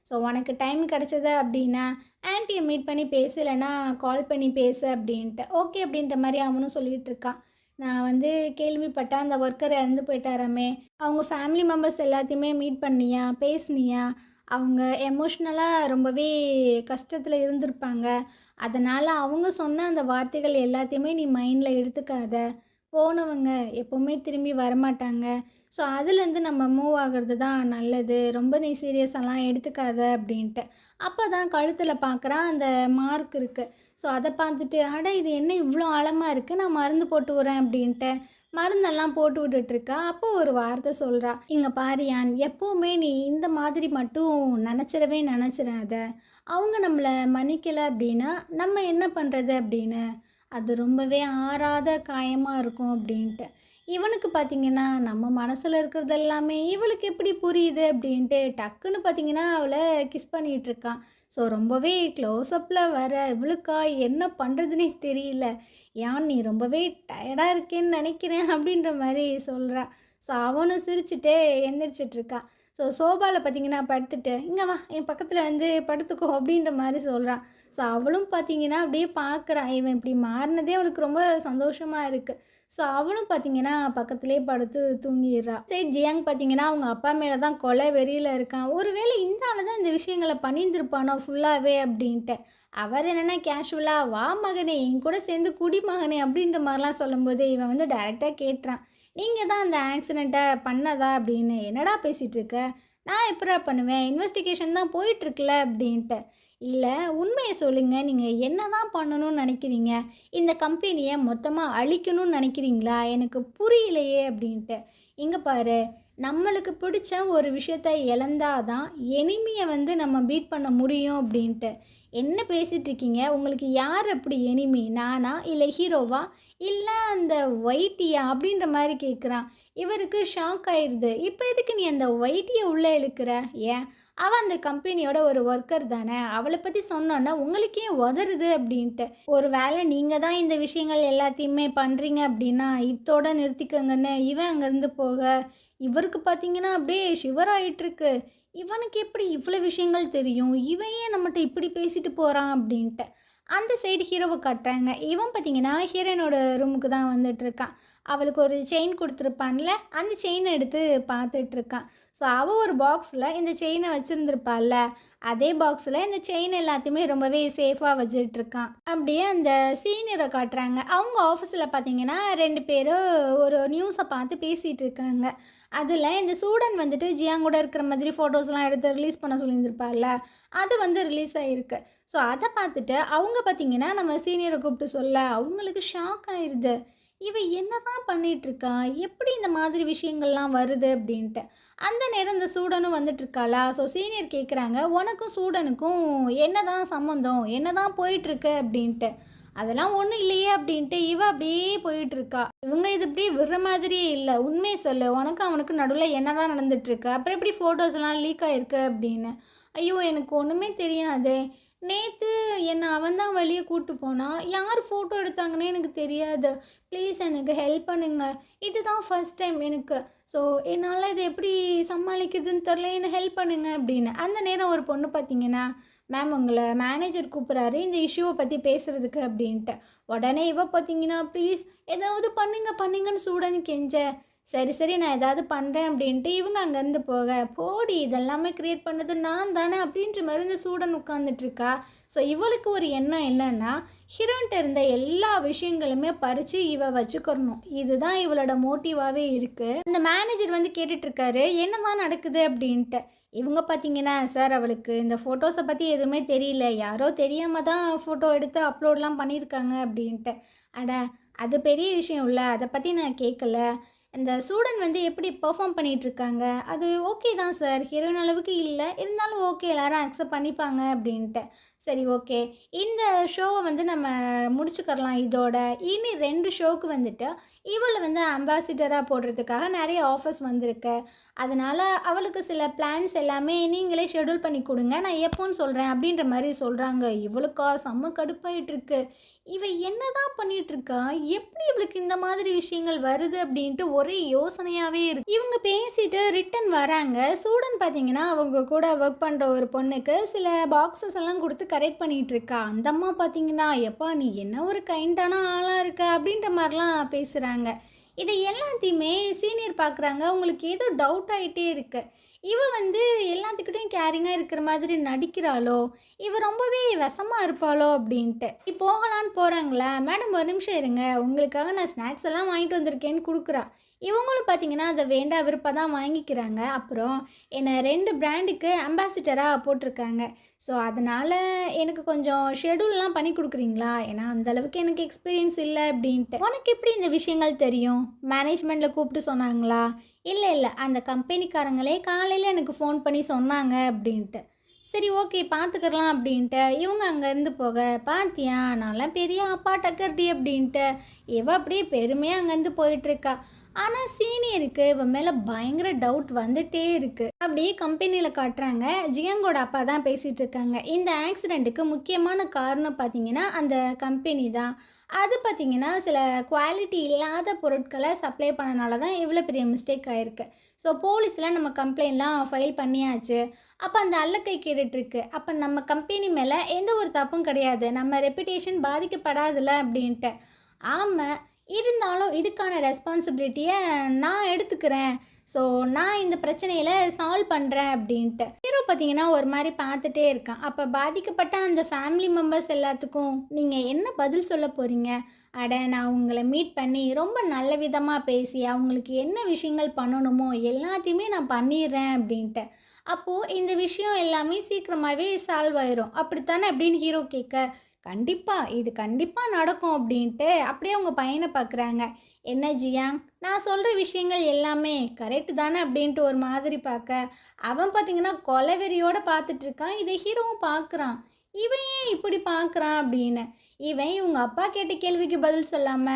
ஸோ உனக்கு டைம் கிடச்சது அப்படின்னா ஆன்ட்டியை மீட் பண்ணி பேசு, இல்லைன்னா கால் பண்ணி பேசு அப்படின்ட்டு. ஓகே அப்படின்ற மாதிரி அவனும் சொல்லிகிட்டு இருக்கான். நான் வந்து கேள்விப்பட்டேன், அந்த ஒர்க்கர் இறந்து போயிட்டாராமே, அவங்க ஃபேமிலி மெம்பர்ஸ் எல்லாத்தையுமே மீட் பண்ணியா, பேசுனியா? அவங்க எமோஷ்னலாக ரொம்பவே கஷ்டத்தில் இருந்திருப்பாங்க. அதனால் அவங்க சொன்ன அந்த வார்த்தைகள் எல்லாத்தையுமே நீ மைண்டில் எடுத்துக்காத. போனவங்க எப்போவுமே திரும்பி வரமாட்டாங்க. ஸோ அதுலேருந்து நம்ம மூவ் ஆகிறது தான் நல்லது. ரொம்ப நீ சீரியஸாலாம் எடுத்துக்காத அப்படின்ட்டு. அப்போ தான் கழுத்தில் பார்க்குறான், அந்த மார்க் இருக்குது. ஸோ அதை பார்த்துட்டு, அட இது என்ன இவ்வளோ ஆழமாக இருக்குது, நான் மருந்து போட்டு வரேன் அப்படின்ட்டு மருந்தெல்லாம் போட்டு விட்டுட்ருக்கா. அப்போ ஒரு வார்த்தை சொல்கிறா, இங்கே பாரியான், எப்போவுமே நீ இந்த மாதிரி மட்டும் நினச்சிடாத. அவங்க நம்மளை மன்னிக்கலை அப்படின்னா நம்ம என்ன பண்ணுறது அப்படின்னு. அது ரொம்பவே ஆறாத காயமாக இருக்கும் அப்படின்ட்டு. இவனுக்கு பார்த்திங்கன்னா நம்ம மனசில் இருக்கிறது எல்லாமே இவளுக்கு எப்படி புரியுது அப்படின்ட்டு டக்குன்னு பார்த்திங்கன்னா அவளை கிஸ் பண்ணிகிட்ருக்கான். ஸோ ரொம்பவே க்ளோஸ்அப்பில் வர இவளுக்கா என்ன பண்ணுறதுனே தெரியல. ஏன் நீ ரொம்பவே டயர்டாக இருக்கேன்னு நினைக்கிறேன் அப்படின்ற மாதிரி சொல்கிறா. ஸோ அவனும் சிரிச்சுட்டே எந்திரிச்சிட்ருக்கான். ஸோ சோபாவில் பார்த்திங்கன்னா படுத்துட்டு, இங்கே வா என் பக்கத்தில் வந்து படுத்துக்கோ அப்படின்ற மாதிரி சொல்கிறான். ஸோ அவளும் பார்த்திங்கன்னா அப்படியே பார்க்குறான். இவன் இப்படி மாறினதே அவளுக்கு ரொம்ப சந்தோஷமாக இருக்குது. ஸோ அவளும் பார்த்திங்கன்னா பக்கத்துலேயே படுத்து தூங்கிடுறா. சரி, ஜியாங் பார்த்திங்கன்னா அவங்க அப்பா மேலே தான் கொலை வெறியில் இருக்கான். ஒருவேளை இந்த ஆள் தான் இந்த விஷயங்களை பண்ணியிருந்திருப்பானோ ஃபுல்லாகவே அப்படின்ட்டு. அவர் என்னென்னா கேஷுவலாக, வா மகனே என் கூட சேர்ந்து குடி மகனே அப்படின்ற மாதிரிலாம் சொல்லும்போது இவன் வந்து டைரெக்டாக கேட்டுறான், நீங்கள் தான் அந்த ஆக்சிடெண்ட்டை பண்ணதா அப்படின்னு. என்னடா பேசிகிட்ருக்க, நான் எப்படா பண்ணுவேன், இன்வெஸ்டிகேஷன் தான் போயிட்டுருக்குல அப்படின்ட்டு. இல்லை, உண்மையை சொல்லுங்கள், நீங்கள் என்ன தான் பண்ணணும்னு நினைக்கிறீங்க, இந்த கம்பெனியை மொத்தமாக அழிக்கணும்னு நினைக்கிறீங்களா, எனக்கு புரியலையே அப்படின்ட்டு. இங்கே பாரு, நம்மளுக்கு பிடிச்ச ஒரு விஷயத்தை இழந்தாதான் எனிமியை வந்து நம்ம பீட் பண்ண முடியும் அப்படின்ட்டு. என்ன பேசிகிட்ருக்கீங்க, உங்களுக்கு யார் அப்படி எனிமி, நானா இல்லை ஹீரோவா இல்லை அந்த ஒயிட்டியா அப்படின்ற மாதிரி கேட்குறான். இவருக்கு ஷாக் ஆயிடுது. இப்போ எதுக்கு நீ அந்த ஒயிட்டியை உள்ளே இழுக்கிற, ஏன் அவள் அந்த கம்பெனியோட ஒரு ஒர்க்கர் தானே, அவளை பற்றி சொன்னோன்னா உங்களுக்கே உதறுது அப்படின்ட்டு. ஒரு வேளை நீங்கள் தான் இந்த விஷயங்கள் எல்லாத்தையுமே பண்ணுறீங்க அப்படின்னா இத்தோட நிறுத்திக்கங்கன்னு இவன் அங்கேருந்து போக, இவருக்கு பார்த்தீங்கன்னா அப்படியே ஷிவர் ஆகிட்டுருக்கு. இவனுக்கு எப்படி இவ்வளோ விஷயங்கள் தெரியும், இவன் ஏன் நம்மகிட்ட இப்படி பேசிட்டு போகிறான் அப்படின்ட்டு. அந்த சைடு ஹீரோவை காட்டுறாங்க. இவன் பார்த்தீங்கன்னா ஹீரோயினோட ரூமுக்கு தான் வந்துட்டுருக்கான். அவளுக்கு ஒரு செயின் கொடுத்துருப்பான்ல, அந்த செயினை எடுத்து பார்த்துட்ருக்கான். ஸோ அவள் ஒரு பாக்ஸில் இந்த செயினை வச்சுருந்துருப்பாள்ல, அதே பாக்ஸில் இந்த செயின் எல்லாத்தையுமே ரொம்பவே சேஃபாக வச்சுட்ருக்கான். அப்படியே அந்த சீனியரை காட்டுறாங்க. அவங்க ஆஃபீஸில் பார்த்தீங்கன்னா 2 பேரும் ஒரு நியூஸை பார்த்து பேசிகிட்டு இருக்காங்க. அதில் இந்த ஸ்டூடெண்ட் வந்துட்டு ஜியாங் கூட இருக்கிற மாதிரி ஃபோட்டோஸ்லாம் எடுத்து ரிலீஸ் பண்ண சொல்லியிருந்திருப்பாள்ல, அது வந்து ரிலீஸ் ஆகிருக்கு. ஸோ அதை பார்த்துட்டு அவங்க பார்த்திங்கன்னா நம்ம சீனியரை கூப்பிட்டு சொல்ல அவங்களுக்கு ஷாக் ஆயிடுது. இவன் என்ன தான் பண்ணிகிட்ருக்கா, எப்படி இந்த மாதிரி விஷயங்கள்லாம் வருது அப்படின்ட்டு. அந்த நேரம் இந்த சூடனும் வந்துட்டுருக்காளா. ஸோ சீனியர் கேட்குறாங்க, உனக்கும் சூடனுக்கும் என்ன தான் சம்மந்தம், என்ன தான் போயிட்டுருக்கு அப்படின்ட்டு. அதெல்லாம் ஒன்றும் இல்லையே அப்படின்ட்டு இவ அப்படியே போயிட்டுருக்கா. இவங்க இது இப்படி விடுற மாதிரியே இல்லை. உண்மையை சொல்லு, உனக்கு அவனுக்கு நடுவில் என்ன தான் நடந்துட்டுருக்கு, அப்புறம் எப்படி ஃபோட்டோஸ் எல்லாம் லீக் ஆகிருக்கு அப்படின்னு. ஐயோ எனக்கு ஒன்றுமே தெரியாது, நேற்று என்னை அவன் தான் வெளியே கூப்பிட்டு போனான், யார் ஃபோட்டோ எடுத்தாங்கன்னே எனக்கு தெரியாது, ப்ளீஸ் எனக்கு ஹெல்ப் பண்ணுங்க, இதுதான் ஃபர்ஸ்ட் டைம் எனக்கு, ஸோ என்னால் இதை எப்படி சமாளிக்குதுன்னு தெரில, என்னை ஹெல்ப் பண்ணுங்க அப்படின்னு. அந்த நேரம் ஒரு பொண்ணு பார்த்தீங்கன்னா, மேம் உங்களை மேனேஜர் கூப்பிட்றாரு இந்த இஷ்யூவை பற்றி பேசுகிறதுக்கு அப்படின்ட்டு. உடனே இவ பார்த்தீங்கன்னா, ப்ளீஸ் ஏதாவது பண்ணுங்கன்னு சூடன்னு கெஞ்ச, சரி சரி நான் ஏதாவது பண்ணுறேன் அப்படின்ட்டு இவங்க அங்கேருந்து போடி இதெல்லாமே க்ரியேட் பண்ணது நான் தானே அப்படின்ற மாதிரி இந்த சூடன் உட்காந்துட்ருக்கா. ஸோ இவளுக்கு ஒரு எண்ணம் என்னன்னா, ஹீரோன்ட்ட இருந்த எல்லா விஷயங்களுமே பறித்து இவ வச்சுக்கிறணும், இதுதான் இவளோட மோட்டிவாகவே இருக்குது. இந்த மேனேஜர் வந்து கேட்டுட்ருக்காரு என்ன தான் நடக்குது அப்படின்ட்டு. இவங்க பார்த்தீங்கன்னா, சார் அவளுக்கு இந்த ஃபோட்டோஸை பற்றி எதுவுமே தெரியல, யாரோ தெரியாமல் தான் ஃபோட்டோ எடுத்து அப்லோட்லாம் பண்ணியிருக்காங்க அப்படின்ட்டு. அட அது பெரிய விஷயம் இல்லை, அதை பற்றி நான் கேட்கல, இந்த ஸ்டூடெண்ட் வந்து எப்படி பெர்ஃபார்ம் பண்ணிகிட்ருக்காங்க அது ஓகே தான் சார், ஹீரோயின் அளவுக்கு இல்லை, இருந்தாலும் ஓகே எல்லாரும் அக்செப்ட் பண்ணிப்பாங்க அப்படின்ட்டு. சரி, ஓகே. இந்த ஷோவ வந்து நம்ம முடிச்சுக்கிறலாம் இதோட. இனி 2 ஷோவுக்கு வந்துட்டு, இவள வந்து அம்பாசிடரா போடுறதுக்காக நெறைய ஆஃபர்ஸ் வந்திருக்கு. அதனால அவளுக்கு சில பிளான்ஸ் எல்லாமே நீங்களே ஷெட்யூல் பண்ணி குடுங்க. நான் எப்போன்னு சொல்றேன் அப்படின்ற மாரி சொல்றாங்க. இவளுக்கா செம்ம கடுப்பாயிட்டுருக்கு. இவ என்னதான் பண்ணிட்டுருக்கா? எப்படி இவளுக்கு இந்த மாதிரி விஷயங்கள் வருது அப்படின்ட்டு ஒரே யோசனையாவே இருக்கு. இவங்க பேசிட்டு ரிட்டர்ன் வராங்க. சூடன் பார்த்தீங்கன்னா, அவங்க கூட ஒர்க் பண்ற ஒரு பொண்ணுக்கு சில பாக்ஸஸ் எல்லாம் குடுத்து கரெக்ட் பண்ணிட்டு இருக்கா. அந்த அம்மா பார்த்தீங்கன்னா, "எப்பா நீ என்ன ஒரு கைண்டான ஆளா இருக்க" அப்படின்ற மாரிலாம் பேசுறாங்க. இதை எல்லாத்தையுமே சீனியர் பார்க்குறாங்க. உங்களுக்கு ஏதோ டவுட் ஆயிட்டே இருக்கு. இவ வந்து எல்லாத்துக்கிட்டையும் கேரிங்கா இருக்கிற மாதிரி நடிக்கிறாளோ? இவ ரொம்பவே வசமா இருப்பாளோ? அப்படின்ட்டு. போகலான்னு போறாங்களா? "மேடம் ஒரு நிமிஷம் இருங்க. உங்களுக்காக நான் ஸ்நாக்ஸ் எல்லாம் வாங்கிட்டு வந்திருக்கேன்னு" குடுக்குறா. இவங்களும் பார்த்தீங்கன்னா, அத வேண்டா வெறுப்பா தான் வாங்கிக்கிறாங்க. அப்புறம் என்ன 2 பிராண்டுக்கு அம்பாசிடரா போட்டிருக்காங்க. ஸோ, அதனால எனக்கு கொஞ்சம் ஷெட்யூல்லாம் பண்ணி குடுக்குறீங்களா? ஏன்னா அந்த அளவுக்கு எனக்கு எக்ஸ்பீரியன்ஸ் இல்ல அப்படின்ட்டு. "உனக்கு எப்படி இந்த விஷயங்கள் தெரியும்? மேனேஜ்மெண்ட்ல கூப்பிட்டு சொன்னாங்களா?" இல்ல. அந்த கம்பெனிக்காரங்களே காலையில எனக்கு ஃபோன் பண்ணி சொன்னாங்க அப்படின்ட்டு. சரி, ஓகே பார்த்துக்கலாம் அப்படின்ட்டு இவங்க அங்கேருந்து போக, "பாத்தியா நான்லாம் பெரிய அப்பா டக்கர்டி" அப்படின்ட்டு இவ அப்படியே பெருமையா அங்கேருந்து போயிட்டுருக்கா. ஆனா சீனியருக்கு இவ மேல பயங்கர டவுட் வந்துட்டே இருக்கு. அப்படியே கம்பெனியில காட்டுறாங்க. ஜியாங்கோட அப்பா தான் பேசிட்டு இருக்காங்க. இந்த ஆக்சிடென்ட்டுக்கு முக்கியமான காரணம் பார்த்தீங்கன்னா, அந்த கம்பெனி தான். அது பார்த்தீங்கன்னா, சில குவாலிட்டி இல்லாத பொருட்கள சப்ளை பண்ணனால தான் இவ்வளோ பெரிய மிஸ்டேக் ஆயிருக்கு. ஸோ போலீஸ்ல நம்ம கம்ப்ளைண்ட்லாம் ஃபைல் பண்ணியாச்சு. அப்ப அந்த அல்லக்கை கேட்டுட்ருக்கு. அப்ப நம்ம கம்பெனி மேல எந்த ஒரு தப்பும் கிடையாது. நம்ம ரெப்புடேஷன் பாதிக்கப்படாதுல்ல அப்படின்ட்டு. ஆமா. இருந்தாலும் இதுக்கான ரெஸ்பான்சிபிலிட்டிய நான் எடுத்துக்கிறேன். ஸோ, நான் இந்த பிரச்சனையில சால்வ் பண்ணுறேன் அப்படின்ட்டு. ஹீரோ பார்த்தீங்கன்னா, ஒரு மாரி பார்த்துட்டே இருக்கான். அப்ப பாதிக்கப்பட்ட அந்த ஃபேமிலி மெம்பர்ஸ் எல்லாத்துக்கும் நீங்க என்ன பதில் சொல்ல போறீங்க? அட நான் உங்கள மீட் பண்ணி ரொம்ப நல்ல விதமா பேசி, அவங்களுக்கு என்ன விஷயங்கள் பண்ணணுமோ எல்லாத்தையுமே நான் பண்ணிடுறேன் அப்படின்ட்டு. அப்போ இந்த விஷயம் எல்லாமே சீக்கிரமாவே சால்வ் ஆயிரும். அப்படித்தானே அப்படின்னு ஹீரோ கேட்க, கண்டிப்பா. இது கண்டிப்பா நடக்கும் அப்படின்ட்டு அப்படியே அவங்க பையன பார்க்குறாங்க. என்ன ஜியாங், நான் சொல்ற விஷயங்கள் எல்லாமே கரெக்ட் தானே அப்படின்ட்டு ஒரு மாதிரி பார்க்க, அவன் பார்த்தீங்கன்னா கொலவெறியோட பார்த்துட்ருக்கான். இதை ஹீரோவும் பார்க்குறான். இவன் ஏன் இப்படி பார்க்குறான் அப்படின்னு. இவன் இவங்க அப்பா கேட்ட கேள்விக்கு பதில் சொல்லாம,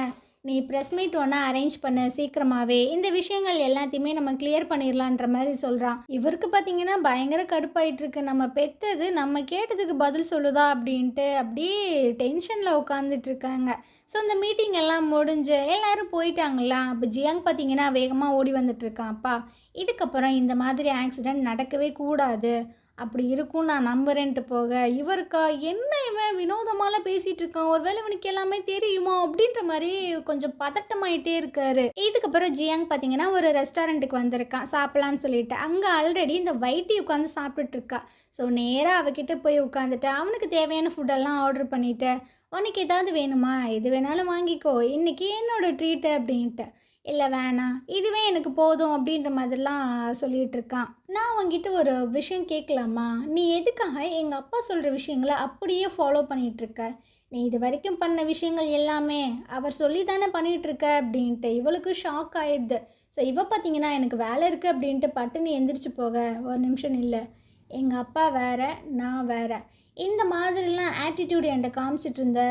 "நீ ப்ரெஸ் மீட் ஒன்றா அரேஞ்ச் பண்ணு சீக்கிரமாவே. இந்த விஷயங்கள் எல்லாத்தையுமே நம்ம கிளியர் பண்ணிடலான்ற" மாதிரி சொல்கிறான். இவருக்கு பார்த்தீங்கன்னா பயங்கர கடுப்பாயிட்டிருக்கு. நம்ம பெத்தது நம்ம கேட்டதுக்கு பதில் சொல்லுதா அப்படின்ட்டு அப்படியே டென்ஷனில் உட்காந்துட்ருக்காங்க. ஸோ இந்த மீட்டிங் எல்லாம் முடிஞ்சு எல்லோரும் போயிட்டாங்களா? அப்போ ஜியாங் பார்த்தீங்கன்னா வேகமாக ஓடி வந்துட்டுருக்கான். "அப்பா, இதுக்கப்புறம் இந்த மாதிரி ஆக்சிடெண்ட் நடக்கவே கூடாது. அப்படி இருக்கும் நான் நம்புறேன்ட்டு போக, இவருக்கா என்ன இவன் வினோதமாலாம் பேசிட்டு இருக்கான், ஒருவேளை இவனுக்கு எல்லாமே தெரியுமோ அப்படின்ற மாதிரி கொஞ்சம் பதட்டமாயிட்டே இருக்காரு. இதுக்கப்புறம் ஜியாங் பார்த்தீங்கன்னா ஒரு ரெஸ்டாரண்ட்டுக்கு வந்திருக்கான் சாப்பிடலான்னு சொல்லிட்டு. அங்கே ஆல்ரெடி இந்த வைட்டி உட்காந்து சாப்பிட்டுட்டு இருக்கா. ஸோ நேராக அவகிட்ட போய் உட்காந்துட்டு அவனுக்கு தேவையான ஃபுட்டெல்லாம் ஆர்டர் பண்ணிட்டு, "உனக்கு ஏதாவது வேணுமா? எது வேணாலும் வாங்கிக்கோ, இன்னைக்கு என்னோட ட்ரீட்டு" அப்படின்ட்டு. "இல்லை வேணாம், இதுவே எனக்கு போதும்" அப்படின்ற மாதிரிலாம் சொல்லிகிட்டு இருக்கான். "நான் உங்ககிட்ட ஒரு விஷயம் கேட்கலாமா? நீ எதுக்காக எங்கள் அப்பா சொல்கிற விஷயங்களை அப்படியே ஃபாலோ பண்ணிகிட்ருக்க? நீ இது வரைக்கும் பண்ண விஷயங்கள் எல்லாமே அவர் சொல்லி தானே பண்ணிகிட்ருக்க" அப்படின்ட்டு இவளுக்கு ஷாக் ஆயிடுது. ஸோ இவ பார்த்தீங்கன்னா, "எனக்கு வேலை இருக்குது" அப்படின்ட்டு பட்டுன்னு எந்திரிச்சு போக, "ஒரு நிமிஷம் இல்லை, எங்கள் அப்பா வேற, நான் வேற. இந்த மாதிரிலாம் ஆட்டிடியூட் என்கிட்ட காமிச்சிட்டு இருந்த,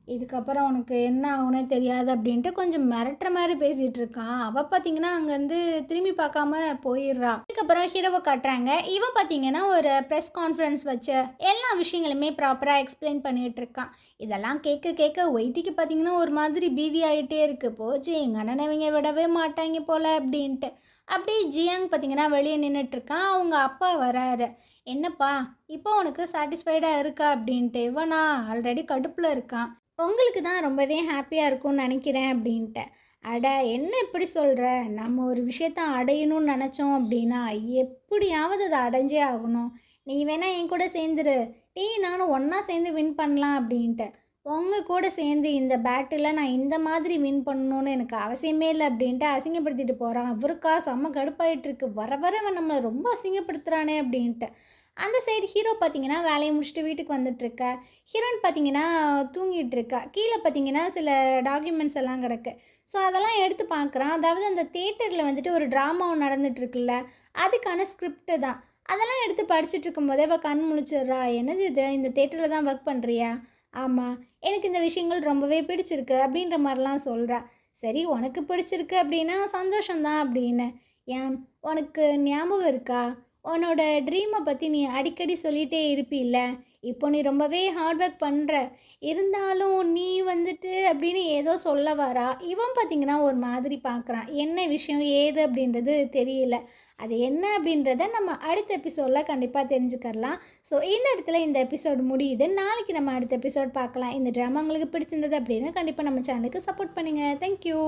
இதுக்கப்புறம் உனக்கு என்ன ஆகுனே தெரியாது" அப்படின்ட்டு கொஞ்சம் மிரட்டுற மாதிரி பேசிகிட்டு இருக்கான். அவள் பார்த்தீங்கன்னா அங்கேருந்து திரும்பி பார்க்காம போயிடுறா. இதுக்கப்புறம் ஹீரோவை காட்டுறாங்க. இவன் பார்த்தீங்கன்னா ஒரு ப்ரெஸ் கான்ஃபரன்ஸ் வச்சு எல்லா விஷயங்களுமே ப்ராப்பராக எக்ஸ்பிளைன் பண்ணிகிட்டு இருக்கான். இதெல்லாம் கேட்க கேட்க ஒயிட்டிக்கு பார்த்தீங்கன்னா ஒரு மாதிரி பீதி ஆகிட்டே இருக்குது. போச்சு, எங்கள் அண்ணனை இவங்க விடவே மாட்டாங்க போல் அப்படின்ட்டு. அப்படியே ஜியாங் பார்த்தீங்கன்னா வெளியே நின்றுட்டுருக்கான். அவங்க அப்பா வராரு. "என்னப்பா, இப்போ உனக்கு சாட்டிஸ்ஃபைடாக இருக்கா?" அப்படின்ட்டு. இவனா ஆல்ரெடி கடுப்பில் இருக்கான். "உங்களுக்கு தான் ரொம்பவே ஹாப்பியாக இருக்கும்னு நினைக்கிறேன்" அப்படின்ட்டு. "அட என்ன இப்படி சொல்கிற? நம்ம ஒரு விஷயத்த அடையணும்னு நினச்சோம் அப்படின்னா எப்படியாவது அதை அடைஞ்சே ஆகணும். நீ வேணா என் கூட சேர்ந்துரு, நீ நானும் ஒன்றா சேர்ந்து வின் பண்ணலாம்" அப்படின்ட்டு. "உங்கள் கூட சேர்ந்து இந்த பேட்டில் நான் இந்த மாதிரி வின் பண்ணணும்னு எனக்கு அவசியமே இல்லை" அப்படின்ட்டு அசிங்கப்படுத்திட்டு போகிறான். இவருக்கா செம்ம கடுப்பாயிட்டுருக்கு. வர வர அவன் நம்மளை ரொம்ப அசிங்கப்படுத்துகிறானே அப்படின்ட்டு. அந்த சைடு ஹீரோ பார்த்தீங்கன்னா வேலையை முடிச்சுட்டு வீட்டுக்கு வந்துட்டுருக்க. ஹீரோயின் பார்த்தீங்கன்னா தூங்கிட்டு இருக்கா. கீழே பார்த்தீங்கன்னா சில டாக்குமெண்ட்ஸ் எல்லாம் கிடக்கு. ஸோ அதெல்லாம் எடுத்து பார்க்குறான். அதாவது அந்த தியேட்டரில் வந்துட்டு ஒரு ட்ராமா நடந்துட்டுருக்குல்ல, அதுக்கான ஸ்கிரிப்டு தான். அதெல்லாம் எடுத்து படிச்சுட்டு இருக்கும்போதே அவள் கண் முழிச்சிடுறா. என்னது இது, இந்த தேட்டரில் தான் ஒர்க் பண்ணுறியா? ஆமாம், எனக்கு இந்த விஷயங்கள் ரொம்பவே பிடிச்சிருக்கு அப்படின்ற மாதிரிலாம் சொல்கிறா. சரி, உனக்கு பிடிச்சிருக்கு அப்படின்னா சந்தோஷம்தான் அப்படின்னு. ஏன், உனக்கு ஞாபகம் இருக்கா, உன்னோட ட்ரீமை பற்றி நீ அடிக்கடி சொல்லிகிட்டே இருப்பில்ல, இப்போ நீ ரொம்பவே ஹார்ட் ஒர்க் பண்ணுற, இருந்தாலும் நீ வந்துட்டு அப்படின்னு ஏதோ சொல்ல வரா. இவன் பார்த்திங்கன்னா ஒரு மாதிரி பார்க்குறான். என்ன விஷயம் ஏது அப்படின்றது தெரியல. அது என்ன அப்படின்றத நம்ம அடுத்த எபிசோடில் கண்டிப்பாக தெரிஞ்சுக்கலாம். ஸோ இந்த இடத்துல இந்த எபிசோடு முடியுது. நாளைக்கு நம்ம அடுத்த எபிசோட் பார்க்கலாம். இந்த ட்ராமா உங்களுக்கு பிடிச்சிருந்தது அப்படின்னா கண்டிப்பாக நம்ம சேனலுக்கு சப்போர்ட் பண்ணுங்கள். தேங்க்யூ.